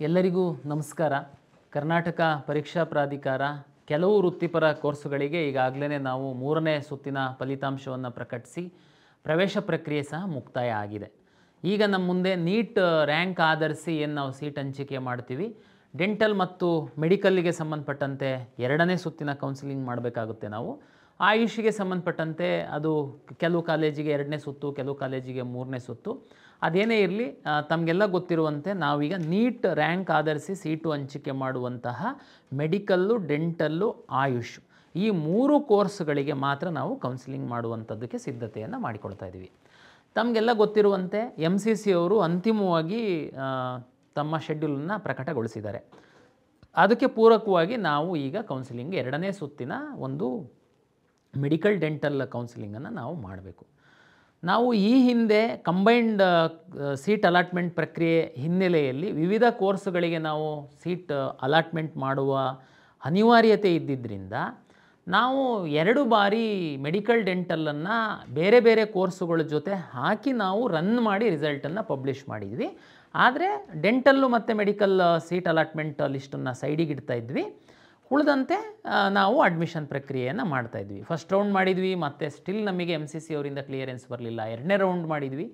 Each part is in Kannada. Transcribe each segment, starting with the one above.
ಎಲ್ಲರಿಗೂ ನಮಸ್ಕಾರ. ಕರ್ನಾಟಕ ಪರೀಕ್ಷಾ ಪ್ರಾಧಿಕಾರ ಕೆಲವು ವೃತ್ತಿಪರ ಕೋರ್ಸುಗಳಿಗೆ ಈಗಾಗಲೇ ನಾವು 3ನೇ ಸುತ್ತಿನ ಫಲಿತಾಂಶವನ್ನು ಪ್ರಕಟಿಸಿ ಪ್ರವೇಶ ಪ್ರಕ್ರಿಯೆ ಸಹ ಮುಕ್ತಾಯ ಆಗಿದೆ. ಈಗ ನಮ್ಮ ಮುಂದೆ ನೀಟ್ ರ್ಯಾಂಕ್ ಆಧರಿಸಿ ಏನು ನಾವು ಸೀಟ್ ಹಂಚಿಕೆ ಮಾಡ್ತೀವಿ, ಡೆಂಟಲ್ ಮತ್ತು ಮೆಡಿಕಲ್ಗೆ ಸಂಬಂಧಪಟ್ಟಂತೆ 2ನೇ ಸುತ್ತಿನ ಕೌನ್ಸಿಲಿಂಗ್ ಮಾಡಬೇಕಾಗುತ್ತೆ. ನಾವು ಆಯುಷಿಗೆ ಸಂಬಂಧಪಟ್ಟಂತೆ ಅದು ಕೆಲವು ಕಾಲೇಜಿಗೆ 2ನೇ ಸುತ್ತು, ಕೆಲವು ಕಾಲೇಜಿಗೆ 3ನೇ ಸುತ್ತು. ಅದೇನೇ ಇರಲಿ, ತಮಗೆಲ್ಲ ಗೊತ್ತಿರುವಂತೆ ನಾವೀಗ ನೀಟ್ ರ್ಯಾಂಕ್ ಆಧರಿಸಿ ಸೀಟು ಹಂಚಿಕೆ ಮಾಡುವಂತಹ ಮೆಡಿಕಲ್ಲು, ಡೆಂಟಲ್ಲು, ಆಯುಷ್ ಈ 3 ಕೋರ್ಸ್ಗಳಿಗೆ ಮಾತ್ರ ನಾವು ಕೌನ್ಸಿಲಿಂಗ್ ಮಾಡುವಂಥದ್ದಕ್ಕೆ ಸಿದ್ಧತೆಯನ್ನು ಮಾಡಿಕೊಳ್ತಾ ಇದ್ದೀವಿ. ತಮಗೆಲ್ಲ ಗೊತ್ತಿರುವಂತೆ MCC ಅವರು ಅಂತಿಮವಾಗಿ ತಮ್ಮ ಶೆಡ್ಯೂಲನ್ನು ಪ್ರಕಟಗೊಳಿಸಿದ್ದಾರೆ. ಅದಕ್ಕೆ ಪೂರಕವಾಗಿ ನಾವು ಈಗ ಕೌನ್ಸಿಲಿಂಗ್ 2ನೇ ಸುತ್ತಿನ ಒಂದು ಮೆಡಿಕಲ್ ಡೆಂಟಲ್ ಕೌನ್ಸಿಲಿಂಗನ್ನು ನಾವು ಮಾಡಬೇಕು. ನಾವು ಈ ಹಿಂದೆ ಕಂಬೈನ್ಡ್ ಸೀಟ್ ಅಲಾಟ್ಮೆಂಟ್ ಪ್ರಕ್ರಿಯೆ ಹಿನ್ನೆಲೆಯಲ್ಲಿ ವಿವಿಧ ಕೋರ್ಸ್ಗಳಿಗೆ ನಾವು ಸೀಟ್ ಅಲಾಟ್ಮೆಂಟ್ ಮಾಡುವ ಅನಿವಾರ್ಯತೆ ಇದ್ದಿದ್ದರಿಂದ ನಾವು 2 ಬಾರಿ ಮೆಡಿಕಲ್ ಡೆಂಟಲನ್ನು ಬೇರೆ ಬೇರೆ ಕೋರ್ಸುಗಳ ಜೊತೆ ಹಾಕಿ ನಾವು ರನ್ ಮಾಡಿ ರಿಸಲ್ಟನ್ನು ಪಬ್ಲಿಷ್ ಮಾಡಿದ್ವಿ. ಆದರೆ ಡೆಂಟಲ್ಲು ಮತ್ತು ಮೆಡಿಕಲ್ ಸೀಟ್ ಅಲಾಟ್ಮೆಂಟ್ ಲಿಸ್ಟನ್ನು ಸೈಡಿಗೆ ಇಡ್ತಾ ಇದ್ವಿ. ಉಳಿದಂತೆ ನಾವು ಅಡ್ಮಿಷನ್ ಪ್ರಕ್ರಿಯೆಯನ್ನು ಮಾಡ್ತಾಯಿದ್ವಿ. ಫಸ್ಟ್ ರೌಂಡ್ ಮಾಡಿದ್ವಿ, ಮತ್ತು ಸ್ಟಿಲ್ ನಮಗೆ MCC ಅವರಿಂದ ಕ್ಲಿಯರೆನ್ಸ್ ಬರಲಿಲ್ಲ. 2ನೇ ರೌಂಡ್ ಮಾಡಿದ್ವಿ.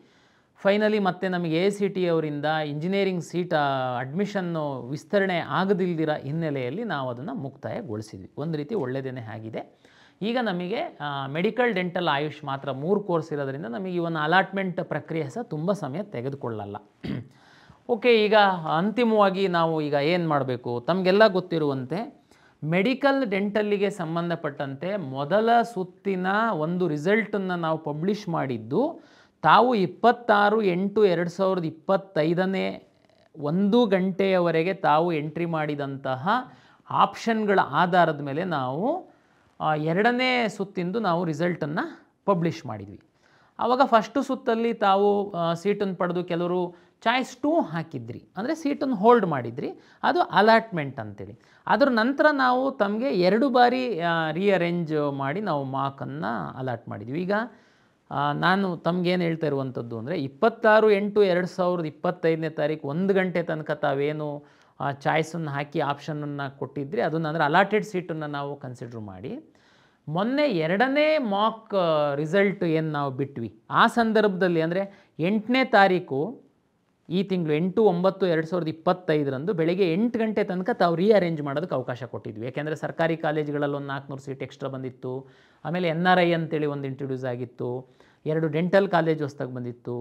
ಫೈನಲಿ ಮತ್ತೆ ನಮಗೆ ACT ಅವರಿಂದ ಇಂಜಿನಿಯರಿಂಗ್ ಸೀಟ್ ಅಡ್ಮಿಷನ್ನು ವಿಸ್ತರಣೆ ಆಗದಿಲ್ದಿರ ಹಿನ್ನೆಲೆಯಲ್ಲಿ ನಾವು ಅದನ್ನು ಮುಕ್ತಾಯಗೊಳಿಸಿದ್ವಿ. ಒಂದು ರೀತಿ ಒಳ್ಳೆಯದೇ ಆಗಿದೆ. ಈಗ ನಮಗೆ ಮೆಡಿಕಲ್, ಡೆಂಟಲ್, ಆಯುಷ್ ಮಾತ್ರ 3 ಕೋರ್ಸ್ ಇರೋದ್ರಿಂದ ನಮಗೆ ಇವನ್ನ ಅಲಾಟ್ಮೆಂಟ್ ಪ್ರಕ್ರಿಯೆ ಸಹ ತುಂಬ ಸಮಯ ತೆಗೆದುಕೊಳ್ಳಲ್ಲ. ಓಕೆ, ಈಗ ಅಂತಿಮವಾಗಿ ನಾವು ಈಗ ಏನು ಮಾಡಬೇಕು? ತಮಗೆಲ್ಲ ಗೊತ್ತಿರುವಂತೆ ಮೆಡಿಕಲ್, ಡೆಂಟಲ್ಲಿಗೆ ಸಂಬಂಧಪಟ್ಟಂತೆ ಮೊದಲ ಸುತ್ತಿನ ಒಂದು ರಿಸಲ್ಟನ್ನು ನಾವು ಪಬ್ಲಿಷ್ ಮಾಡಿದ್ದು ತಾವು 26/8/2025 1 ಗಂಟೆಯವರೆಗೆ ತಾವು ಎಂಟ್ರಿ ಮಾಡಿದಂತಹ ಆಪ್ಷನ್ಗಳ ಆಧಾರದ ಮೇಲೆ ನಾವು 2ನೇ ಸುತ್ತಿಂದು ನಾವು ರಿಸಲ್ಟನ್ನು ಪಬ್ಲಿಷ್ ಮಾಡಿದ್ವಿ. ಆವಾಗ ಫಸ್ಟು ಸುತ್ತಲ್ಲಿ ತಾವು ಸೀಟನ್ನು ಪಡೆದು ಕೆಲವರು ಚಾಯ್ಸ್ 2 ಹಾಕಿದ್ರಿ, ಅಂದರೆ ಸೀಟನ್ನು ಹೋಲ್ಡ್ ಮಾಡಿದ್ರಿ, ಅದು ಅಲಾಟ್ಮೆಂಟ್ ಅಂತೇಳಿ. ಅದರ ನಂತರ ನಾವು ತಮಗೆ 2 ಬಾರಿ ರೀಅರೇಂಜ್ ಮಾಡಿ ನಾವು ಮಾರ್ಕನ್ನು ಅಲಾಟ್ ಮಾಡಿದ್ವಿ. ಈಗ ನಾನು ತಮಗೇನು ಹೇಳ್ತಾ ಇರುವಂಥದ್ದು ಅಂದರೆ 26/8/2025 1 ಗಂಟೆ ತನಕ ತಾವೇನು ಚಾಯ್ಸನ್ನು ಹಾಕಿ ಆಪ್ಷನನ್ನು ಕೊಟ್ಟಿದ್ರಿ, ಅದನ್ನು ಅಂದರೆ ಅಲಾಟೆಡ್ ಸೀಟನ್ನು ನಾವು ಕನ್ಸಿಡ್ರ್ ಮಾಡಿ ಮೊನ್ನೆ 2ನೇ ಮಾಕ್ ರಿಸಲ್ಟ್ ಏನು ನಾವು ಬಿಟ್ವಿ, ಆ ಸಂದರ್ಭದಲ್ಲಿ ಅಂದರೆ 8ನೇ ತಾರೀಕು ಈ ತಿಂಗಳು 8/9/2025 ಬೆಳಗ್ಗೆ 8 ಗಂಟೆ ತನಕ ತಾವು ರೀಅರೇಂಜ್ ಮಾಡೋದಕ್ಕೆ ಅವಕಾಶ ಕೊಟ್ಟಿದ್ವಿ. ಯಾಕೆಂದರೆ ಸರ್ಕಾರಿ ಕಾಲೇಜುಗಳಲ್ಲಿ ಒಂದು 400 ಸೀಟ್ ಎಕ್ಸ್ಟ್ರಾ ಬಂದಿತ್ತು. ಆಮೇಲೆ NRI ಅಂತೇಳಿ ಒಂದು ಇಂಟ್ರೊಡ್ಯೂಸ್ ಆಗಿತ್ತು. 2 ಡೆಂಟಲ್ ಕಾಲೇಜ್ ಹೊಸ್ದಾಗಿ ಬಂದಿತ್ತು.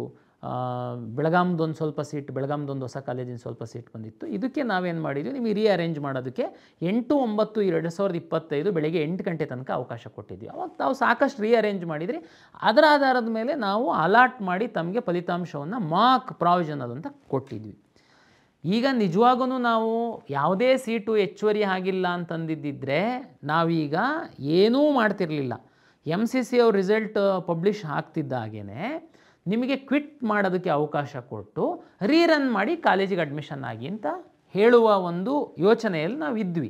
ಬೆಳಗಾಂದೊಂದು ಸ್ವಲ್ಪ ಸೀಟ್, ಬೆಳಗಾಂದೊಂದು ಹೊಸ ಕಾಲೇಜಿನ ಸ್ವಲ್ಪ ಸೀಟ್ ಬಂದಿತ್ತು. ಇದಕ್ಕೆ ನಾವೇನು ಮಾಡಿದ್ವಿ, ನಿಮಗೆ ರೀಅರೇಂಜ್ ಮಾಡೋದಕ್ಕೆ 8/9/2025 ಬೆಳಗ್ಗೆ 8 ಗಂಟೆ ತನಕ ಅವಕಾಶ ಕೊಟ್ಟಿದ್ವಿ. ಅವಾಗ ತಾವು ಸಾಕಷ್ಟು ರೀಅರೇಂಜ್ ಮಾಡಿದ್ರಿ. ಅದರ ಆಧಾರದ ಮೇಲೆ ನಾವು ಅಲಾಟ್ ಮಾಡಿ ತಮಗೆ ಫಲಿತಾಂಶವನ್ನು ಮಾರ್ಕ್ ಪ್ರಾವಿಷನಲ್ ಅಂತ ಕೊಟ್ಟಿದ್ವಿ. ಈಗ ನಿಜವಾಗೂ ನಾವು ಯಾವುದೇ ಸೀಟು ಹೆಚ್ಚುವರಿ ಆಗಿಲ್ಲ ಅಂತಂದಿದ್ದರೆ ನಾವೀಗ ಏನೂ ಮಾಡ್ತಿರಲಿಲ್ಲ. MCC ಅವ್ರ ರಿಸಲ್ಟ್ ಪಬ್ಲಿಷ್ ಆಗ್ತಿದ್ದಾಗೇ ನಿಮಗೆ ಕ್ವಿಟ್ ಮಾಡೋದಕ್ಕೆ ಅವಕಾಶ ಕೊಟ್ಟು ರೀರನ್ ಮಾಡಿ ಕಾಲೇಜಿಗೆ ಅಡ್ಮಿಷನ್ ಆಗಿ ಅಂತ ಹೇಳುವ ಒಂದು ಯೋಚನೆಯಲ್ಲಿ ನಾವು ಇದ್ವಿ.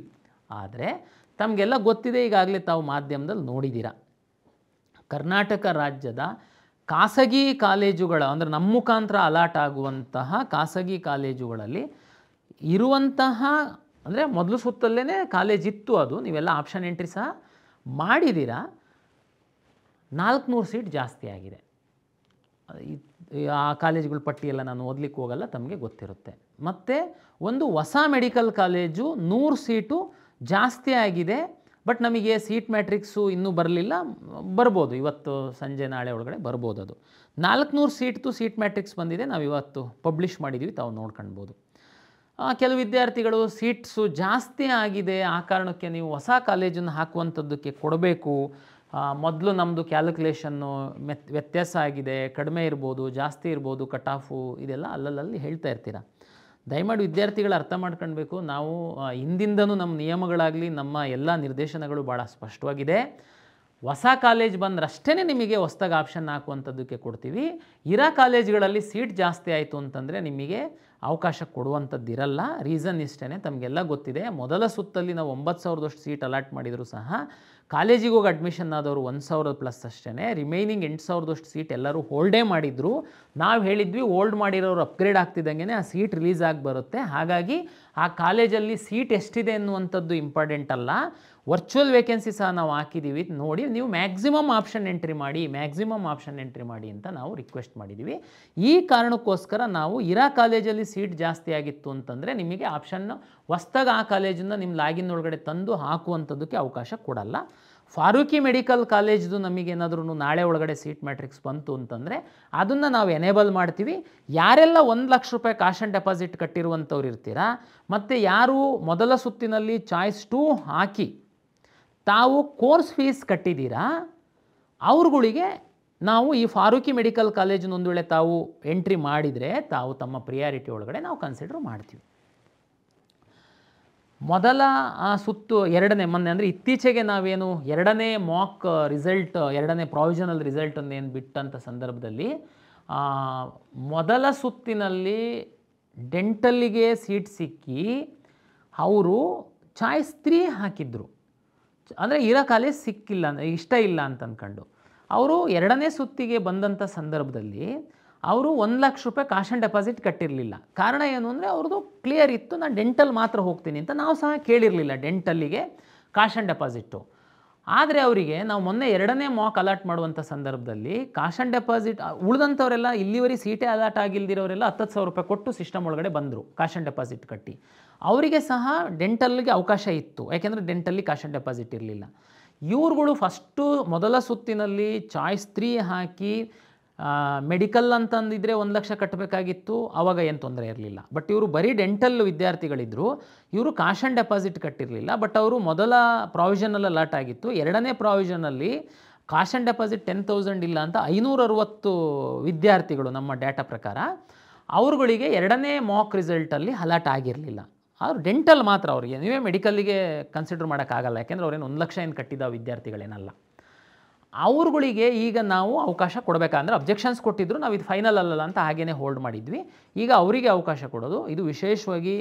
ಆದರೆ ತಮಗೆಲ್ಲ ಗೊತ್ತಿದೆ, ಈಗಾಗಲೇ ತಾವು ಮಾಧ್ಯಮದಲ್ಲಿ ನೋಡಿದ್ದೀರ, ಕರ್ನಾಟಕ ರಾಜ್ಯದ ಖಾಸಗಿ ಕಾಲೇಜುಗಳ ಅಂದರೆ ನಮ್ಮ ಮುಖಾಂತರ ಅಲಾಟ್ ಆಗುವಂತಹ ಖಾಸಗಿ ಕಾಲೇಜುಗಳಲ್ಲಿ ಇರುವಂತಹ ಅಂದರೆ ಮೊದಲು ಸುತ್ತಲ್ಲೇ ಕಾಲೇಜ್ ಇತ್ತು, ಅದು ನೀವೆಲ್ಲ ಆಪ್ಷನ್ ಎಂಟ್ರಿ ಸಹ ಮಾಡಿದ್ದೀರಾ, 400 ಸೀಟ್ ಜಾಸ್ತಿ ಆಗಿದೆ. ಆ ಕಾಲೇಜುಗಳ ಪಟ್ಟಿಯೆಲ್ಲ ನಾನು ಓದಲಿಕ್ಕೆ ಹೋಗಲ್ಲ, ತಮಗೆ ಗೊತ್ತಿರುತ್ತೆ. ಮತ್ತು ಒಂದು ಹೊಸ ಮೆಡಿಕಲ್ ಕಾಲೇಜು 100 ಸೀಟು ಜಾಸ್ತಿ ಆಗಿದೆ. ಬಟ್ ನಮಗೆ ಸೀಟ್ ಮ್ಯಾಟ್ರಿಕ್ಸು ಇನ್ನೂ ಬರಲಿಲ್ಲ, ಬರ್ಬೋದು, ಇವತ್ತು ಸಂಜೆ ನಾಳೆ ಒಳಗಡೆ ಬರ್ಬೋದು. ಅದು 400 ಸೀಟ್ದು ಸೀಟ್ ಮ್ಯಾಟ್ರಿಕ್ಸ್ ಬಂದಿದೆ, ನಾವು ಇವತ್ತು ಪಬ್ಲಿಷ್ ಮಾಡಿದ್ದೀವಿ, ತಾವು ನೋಡ್ಕೊಳ್ಬೋದು. ಕೆಲವು ವಿದ್ಯಾರ್ಥಿಗಳು ಸೀಟ್ಸು ಜಾಸ್ತಿ ಆಗಿದೆ, ಆ ಕಾರಣಕ್ಕೆ ನೀವು ಹೊಸ ಕಾಲೇಜನ್ನು ಹಾಕುವಂಥದ್ದಕ್ಕೆ ಕೊಡಬೇಕು, ಮೊದಲು ನಮ್ಮದು ಕ್ಯಾಲ್ಕುಲೇಷನ್ನು ವ್ಯತ್ಯಾಸ ಆಗಿದೆ, ಕಡಿಮೆ ಇರ್ಬೋದು, ಜಾಸ್ತಿ ಇರ್ಬೋದು, ಕಟ್ ಆಫು, ಇದೆಲ್ಲ ಅಲ್ಲಲ್ಲಿ ಹೇಳ್ತಾ ಇರ್ತೀರ. ದಯಮಾಡಿ ವಿದ್ಯಾರ್ಥಿಗಳು ಅರ್ಥ ಮಾಡ್ಕೊಳ್ಬೇಕು, ನಾವು ಹಿಂದಿಂದನೂ ನಮ್ಮ ನಿಯಮಗಳಾಗಲಿ ನಮ್ಮ ಎಲ್ಲ ನಿರ್ದೇಶನಗಳು ಭಾಳ ಸ್ಪಷ್ಟವಾಗಿದೆ. ಹೊಸ ಕಾಲೇಜ್ ಬಂದ್ರಷ್ಟೇ ನಿಮಗೆ ಹೊಸ್ದಾಗಿ ಆಪ್ಷನ್ ಹಾಕುವಂಥದ್ದಕ್ಕೆ ಕೊಡ್ತೀವಿ. ಇರೋ ಕಾಲೇಜುಗಳಲ್ಲಿ ಸೀಟ್ ಜಾಸ್ತಿ ಆಯಿತು ಅಂತಂದರೆ ನಿಮಗೆ ಅವಕಾಶ ಕೊಡುವಂಥದ್ದಿರಲ್ಲ. ರೀಸನ್ ಇಷ್ಟೇ, ತಮಗೆಲ್ಲ ಗೊತ್ತಿದೆ. ಮೊದಲ ಸುತ್ತಲ್ಲಿ ನಾವು 9,000 ಸೀಟ್ ಅಲಾಟ್ ಮಾಡಿದರೂ ಸಹ ಕಾಲೇಜಿಗೆ ಹೋಗಿ ಅಡ್ಮಿಷನ್ ಆದವರು 1,000 ಪ್ಲಸ್ ಅಷ್ಟೇ. ರಿಮೈನಿಂಗ್ 8,000 ಸೀಟ್ ಎಲ್ಲರೂ ಹೋಲ್ಡೇ ಮಾಡಿದ್ರು. ನಾವು ಹೇಳಿದ್ವಿ ಹೋಲ್ಡ್ ಮಾಡಿರೋರು ಅಪ್ಗ್ರೇಡ್ ಆಗ್ತಿದ್ದಂಗೆ ಆ ಸೀಟ್ ರಿಲೀಸ್ ಆಗಿ ಬರುತ್ತೆ. ಹಾಗಾಗಿ ಆ ಕಾಲೇಜಲ್ಲಿ ಸೀಟ್ ಎಷ್ಟಿದೆ ಅನ್ನುವಂಥದ್ದು ಇಂಪಾರ್ಟೆಂಟ್ ಅಲ್ಲ. ವರ್ಚುವಲ್ ವೇಕೆನ್ಸಿ ಸಹ ನಾವು ಹಾಕಿದ್ದೀವಿ, ನೋಡಿ ನೀವು ಮ್ಯಾಕ್ಸಿಮಮ್ ಆಪ್ಷನ್ ಎಂಟ್ರಿ ಮಾಡಿ ಅಂತ ನಾವು ರಿಕ್ವೆಸ್ಟ್ ಮಾಡಿದ್ದೀವಿ. ಈ ಕಾರಣಕ್ಕೋಸ್ಕರ ನಾವು ಇರೋ ಕಾಲೇಜಲ್ಲಿ ಸೀಟ್ ಜಾಸ್ತಿ ಆಗಿತ್ತು ಅಂತಂದರೆ ನಿಮಗೆ ಆಪ್ಷನ್ ಹೊಸ್ದಾಗಿ ಆ ಕಾಲೇಜಿಂದ ನಿಮ್ಮ ಲಾಗಿನ್ ಒಳಗಡೆ ತಂದು ಹಾಕುವಂಥದ್ದಕ್ಕೆ ಅವಕಾಶ ಕೊಡಲ್ಲ. ಫಾರೂಕಿ ಮೆಡಿಕಲ್ ಕಾಲೇಜ್ದು ನಮಗೇನಾದ್ರೂ ನಾಳೆ ಒಳಗಡೆ ಸೀಟ್ ಮ್ಯಾಟ್ರಿಕ್ಸ್ ಬಂತು ಅಂತಂದರೆ ಅದನ್ನು ನಾವು ಎನೇಬಲ್ ಮಾಡ್ತೀವಿ. ಯಾರೆಲ್ಲ 1,00,000 ಕಾಶ್ ಆ್ಯಂಡ್ ಡೆಪಾಸಿಟ್ ಕಟ್ಟಿರುವಂಥವ್ರು ಇರ್ತೀರಾ, ಮತ್ತು ಯಾರು ಮೊದಲ ಸುತ್ತಿನಲ್ಲಿ ಚಾಯ್ಸ್ 2 ಹಾಕಿ ತಾವು ಕೋರ್ಸ್ ಫೀಸ್ ಕಟ್ಟಿದ್ದೀರಾ, ಅವ್ರುಗಳಿಗೆ ನಾವು ಈ ಫಾರೂಕಿ ಮೆಡಿಕಲ್ ಕಾಲೇಜಿನ ಒಂದು ವೇಳೆ ತಾವು ಎಂಟ್ರಿ ಮಾಡಿದರೆ ತಾವು ತಮ್ಮ ಪ್ರಿಯಾರಿಟಿ ಒಳಗಡೆ ನಾವು ಕನ್ಸಿಡರ್ ಮಾಡ್ತೀವಿ. ಮೊದಲ ಸುತ್ತು ಎರಡನೇ ಮೊನ್ನೆ ಅಂದರೆ ಇತ್ತೀಚೆಗೆ ನಾವೇನು ಎರಡನೇ ಮಾಕ್ ರಿಸಲ್ಟ್, ಎರಡನೇ ಪ್ರಾವಿಷನಲ್ ರಿಸಲ್ಟನ್ನೇನು ಬಿಟ್ಟಂಥ ಸಂದರ್ಭದಲ್ಲಿ ಮೊದಲ ಸುತ್ತಿನಲ್ಲಿ ಡೆಂಟಲ್ಲಿಗೆ ಸೀಟ್ ಸಿಕ್ಕಿ ಅವರು ಚಾಯ್ಸ್ 3 ಹಾಕಿದ್ರು. ಅಂದರೆ ಇರೋ ಕಾಲೇಜ್ ಸಿಕ್ಕಿಲ್ಲ, ಇಷ್ಟ ಇಲ್ಲ ಅಂತ ಅಂದ್ಕೊಂಡು ಅವರು ಎರಡನೇ ಸುತ್ತಿಗೆ ಬಂದಂಥ ಸಂದರ್ಭದಲ್ಲಿ ಅವರು 1,00,000 ಕಾಶ್ ಆ್ಯಂಡ್ ಡೆಪಾಸಿಟ್ ಕಟ್ಟಿರಲಿಲ್ಲ. ಕಾರಣ ಏನು ಅಂದರೆ ಅವ್ರದ್ದು ಕ್ಲಿಯರ್ ಇತ್ತು, ನಾನು ಡೆಂಟಲ್ ಮಾತ್ರ ಹೋಗ್ತೀನಿ ಅಂತ. ನಾವು ಸಹ ಕೇಳಿರಲಿಲ್ಲ ಡೆಂಟಲ್ಲಿಗೆ ಕಾಶ್ ಆ್ಯಂಡ್ ಡೆಪಾಸಿಟ್ಟು. ಆದರೆ ಅವರಿಗೆ ನಾವು ಮೊನ್ನೆ ಎರಡನೇ ಮಾಕ್ ಅಲಾಟ್ ಮಾಡುವಂಥ ಸಂದರ್ಭದಲ್ಲಿ ಕಾಶ್ ಆ್ಯಂಡ್ ಡೆಪಾಸಿಟ್ ಉಳಿದಂಥವರೆಲ್ಲ ಇಲ್ಲಿವರೆಗೆ ಸೀಟೇ ಅಲಾಟ್ ಆಗಿಲ್ದಿರೋರೆಲ್ಲ 10,000 ರೂಪಾಯಿ ಕೊಟ್ಟು ಸಿಸ್ಟಮ್ ಒಳಗಡೆ ಬಂದರು ಕಾಶ್ ಆ್ಯಂಡ್ ಡೆಪಾಸಿಟ್ ಕಟ್ಟಿ. ಅವರಿಗೆ ಸಹ ಡೆಂಟಲ್ಗೆ ಅವಕಾಶ ಇತ್ತು, ಯಾಕೆಂದರೆ ಡೆಂಟಲ್ಲಿ ಕಾಶ್ ಆ್ಯಂಡ್ ಡೆಪಾಸಿಟ್ ಇರಲಿಲ್ಲ. ಇವ್ರುಗಳು ಫಸ್ಟು ಮೊದಲ ಸುತ್ತಿನಲ್ಲಿ ಚಾಯ್ಸ್ 3 ಹಾಕಿ ಮೆಡಿಕಲ್ ಅಂತಂದಿದ್ರೆ 1,00,000 ಕಟ್ಟಬೇಕಾಗಿತ್ತು, ಆವಾಗ ಏನು ತೊಂದರೆ ಇರಲಿಲ್ಲ. ಬಟ್ ಇವರು ಬರೀ ಡೆಂಟಲ್ ವಿದ್ಯಾರ್ಥಿಗಳಿದ್ದರು, ಇವರು ಕಾಶ್ ಆ್ಯಂಡ್ ಡೆಪಾಸಿಟ್ ಕಟ್ಟಿರಲಿಲ್ಲ. ಬಟ್ ಅವರು ಮೊದಲ ಪ್ರಾವಿಷನಲ್ ಅಲಾಟ್ ಆಗಿತ್ತು, ಎರಡನೇ ಪ್ರಾವಿಷನಲ್ಲಿ ಕಾಶ್ ಆ್ಯಂಡ್ ಡೆಪಾಸಿಟ್ 10,000 ಇಲ್ಲ ಅಂತ 560 ವಿದ್ಯಾರ್ಥಿಗಳು ನಮ್ಮ ಡೇಟಾ ಪ್ರಕಾರ ಅವ್ರುಗಳಿಗೆ ಎರಡನೇ ಮಾಕ್ ರಿಸಲ್ಟಲ್ಲಿ ಅಲಾಟ್ ಆಗಿರಲಿಲ್ಲ. ಅವ್ರು ಡೆಂಟಲ್ ಮಾತ್ರ, ಅವರಿಗೆ ನೀವೇ ಮೆಡಿಕಲ್ಲಿಗೆ ಕನ್ಸಿಡರ್ ಮಾಡೋಕ್ಕಾಗಲ್ಲ, ಯಾಕೆಂದರೆ ಅವ್ರೇನು 1,00,000 ಏನು ಕಟ್ಟಿದ ವಿದ್ಯಾರ್ಥಿಗಳೇನಲ್ಲ. ಅವ್ರುಗಳಿಗೆ ಈಗ ನಾವು ಅವಕಾಶ ಕೊಡಬೇಕಂದ್ರೆ ಅಬ್ಜೆಕ್ಷನ್ಸ್ ಕೊಟ್ಟಿದ್ರು, ನಾವು ಇದು ಫೈನಲ್ ಅಲ್ಲಲ್ಲ ಅಂತ ಹಾಗೇ ಹೋಲ್ಡ್ ಮಾಡಿದ್ವಿ. ಈಗ ಅವರಿಗೆ ಅವಕಾಶ ಕೊಡೋದು, ಇದು ವಿಶೇಷವಾಗಿ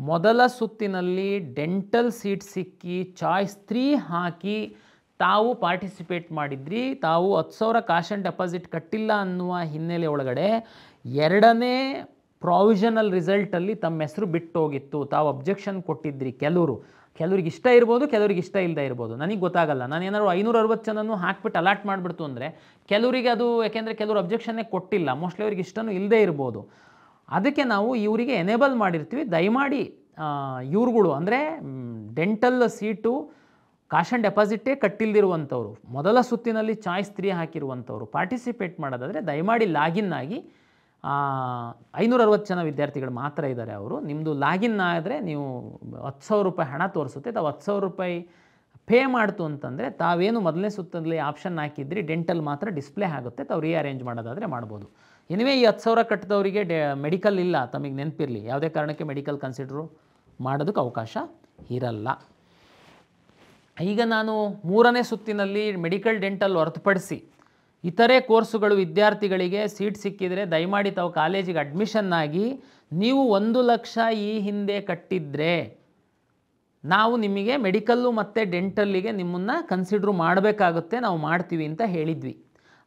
ಮೊದಲ ಸುತ್ತಿನಲ್ಲಿ ಡೆಂಟಲ್ ಸೀಟ್ ಸಿಕ್ಕಿ ಚಾಯ್ಸ್ 3 ಹಾಕಿ ತಾವು ಪಾರ್ಟಿಸಿಪೇಟ್ ಮಾಡಿದ್ರಿ, ತಾವು 10,000 ಕಾಶ್ ಆ್ಯಂಡ್ ಡೆಪಾಸಿಟ್ ಕಟ್ಟಿಲ್ಲ ಅನ್ನುವ ಹಿನ್ನೆಲೆ ಒಳಗಡೆ ಎರಡನೇ ಪ್ರಾವಿಷನಲ್ ರಿಸಲ್ಟಲ್ಲಿ ತಮ್ಮ ಹೆಸರು ಬಿಟ್ಟು ಹೋಗಿತ್ತು, ತಾವು ಅಬ್ಜೆಕ್ಷನ್ ಕೊಟ್ಟಿದ್ರಿ. ಕೆಲವ್ರಿಗೆ ಇಷ್ಟ ಇರ್ಬೋದು, ಕೆಲವ್ರಿಗೆ ಇಷ್ಟ ಇಲ್ಲದೆ ಇರ್ಬೋದು, ನನಗೆ ಗೊತ್ತಾಗಲ್ಲ. ನಾನು ಏನಾದ್ರು 560 ಜನನೂ ಹಾಕ್ಬಿಟ್ಟು ಅಲಾಟ್ ಮಾಡಿಬಿಡ್ತು ಅಂದರೆ ಕೆಲವರಿಗೆ ಅದು, ಯಾಕೆಂದರೆ ಕೆಲವರು ಅಬ್ಜೆಕ್ಷನ್ನೇ ಕೊಟ್ಟಿಲ್ಲ, ಮೋಸ್ಟ್ಲಿ ಅವ್ರಿಗೆ ಇಷ್ಟನೂ ಇಲ್ಲದೆ ಇರ್ಬೋದು. ಅದಕ್ಕೆ ನಾವು ಇವರಿಗೆ ಎನೇಬಲ್ ಮಾಡಿರ್ತೀವಿ. ದಯಮಾಡಿ ಇವ್ರುಗಳು ಅಂದರೆ ಡೆಂಟಲ್ ಸೀಟು ಕಾಶ್ ಆ್ಯಂಡ್ ಡೆಪಾಸಿಟೇ ಕಟ್ಟಿಲ್ದಿರುವಂಥವ್ರು, ಮೊದಲ ಸುತ್ತಿನಲ್ಲಿ ಚಾಯ್ಸ್ 3 ಹಾಕಿರುವಂಥವ್ರು ಪಾರ್ಟಿಸಿಪೇಟ್ ಮಾಡೋದಾದರೆ ದಯಮಾಡಿ ಲಾಗಿನ್ ಆಗಿ. 560 ಜನ ವಿದ್ಯಾರ್ಥಿಗಳು ಮಾತ್ರ ಇದ್ದಾರೆ. ಅವರು ನಿಮ್ಮದು ಲಾಗಿನ್ ಆದರೆ ನೀವು 10,000 ರೂಪಾಯಿ ಹಣ ತೋರಿಸುತ್ತೆ. ತಾವು 10,000 ರೂಪಾಯಿ ಪೇ ಮಾಡ್ತು ಅಂತಂದರೆ ತಾವೇನು ಮೊದಲನೇ ಸುತ್ತಲ್ಲಿ ಆಪ್ಷನ್ ಹಾಕಿದ್ರಿ ಡೆಂಟಲ್ ಮಾತ್ರ ಡಿಸ್ಪ್ಲೇ ಆಗುತ್ತೆ, ತಾವು ರೀಅರೇಂಜ್ ಮಾಡೋದಾದರೆ ಮಾಡ್ಬೋದು. ಎನಿವೇ ಈ 10,000 ಕಟ್ಟಿದವರಿಗೆ ಮೆಡಿಕಲ್ ಇಲ್ಲ, ತಮಗೆ ನೆನಪಿರಲಿ, ಯಾವುದೇ ಕಾರಣಕ್ಕೆ ಮೆಡಿಕಲ್ ಕನ್ಸಿಡರು ಮಾಡೋದಕ್ಕೆ ಅವಕಾಶ ಇರಲ್ಲ. ಈಗ ನಾನು ಮೂರನೇ ಸುತ್ತಿನಲ್ಲಿ ಮೆಡಿಕಲ್ ಡೆಂಟಲ್ ಹೊರತುಪಡಿಸಿ ಇತರೆ ಕೋರ್ಸುಗಳು ವಿದ್ಯಾರ್ಥಿಗಳಿಗೆ ಸೀಟ್ ಸಿಕ್ಕಿದರೆ ದಯಮಾಡಿ ತಾವು ಕಾಲೇಜಿಗೆ ಅಡ್ಮಿಷನ್ ಆಗಿ, ನೀವು 1,00,000 ಈ ಹಿಂದೆ ಕಟ್ಟಿದರೆ ನಾವು ನಿಮಗೆ ಮೆಡಿಕಲ್ಲು ಮತ್ತು ಡೆಂಟಲ್ಲಿಗೆ ನಿಮ್ಮನ್ನು ಕನ್ಸಿಡ್ರು ಮಾಡಬೇಕಾಗುತ್ತೆ, ನಾವು ಮಾಡ್ತೀವಿ ಅಂತ ಹೇಳಿದ್ವಿ.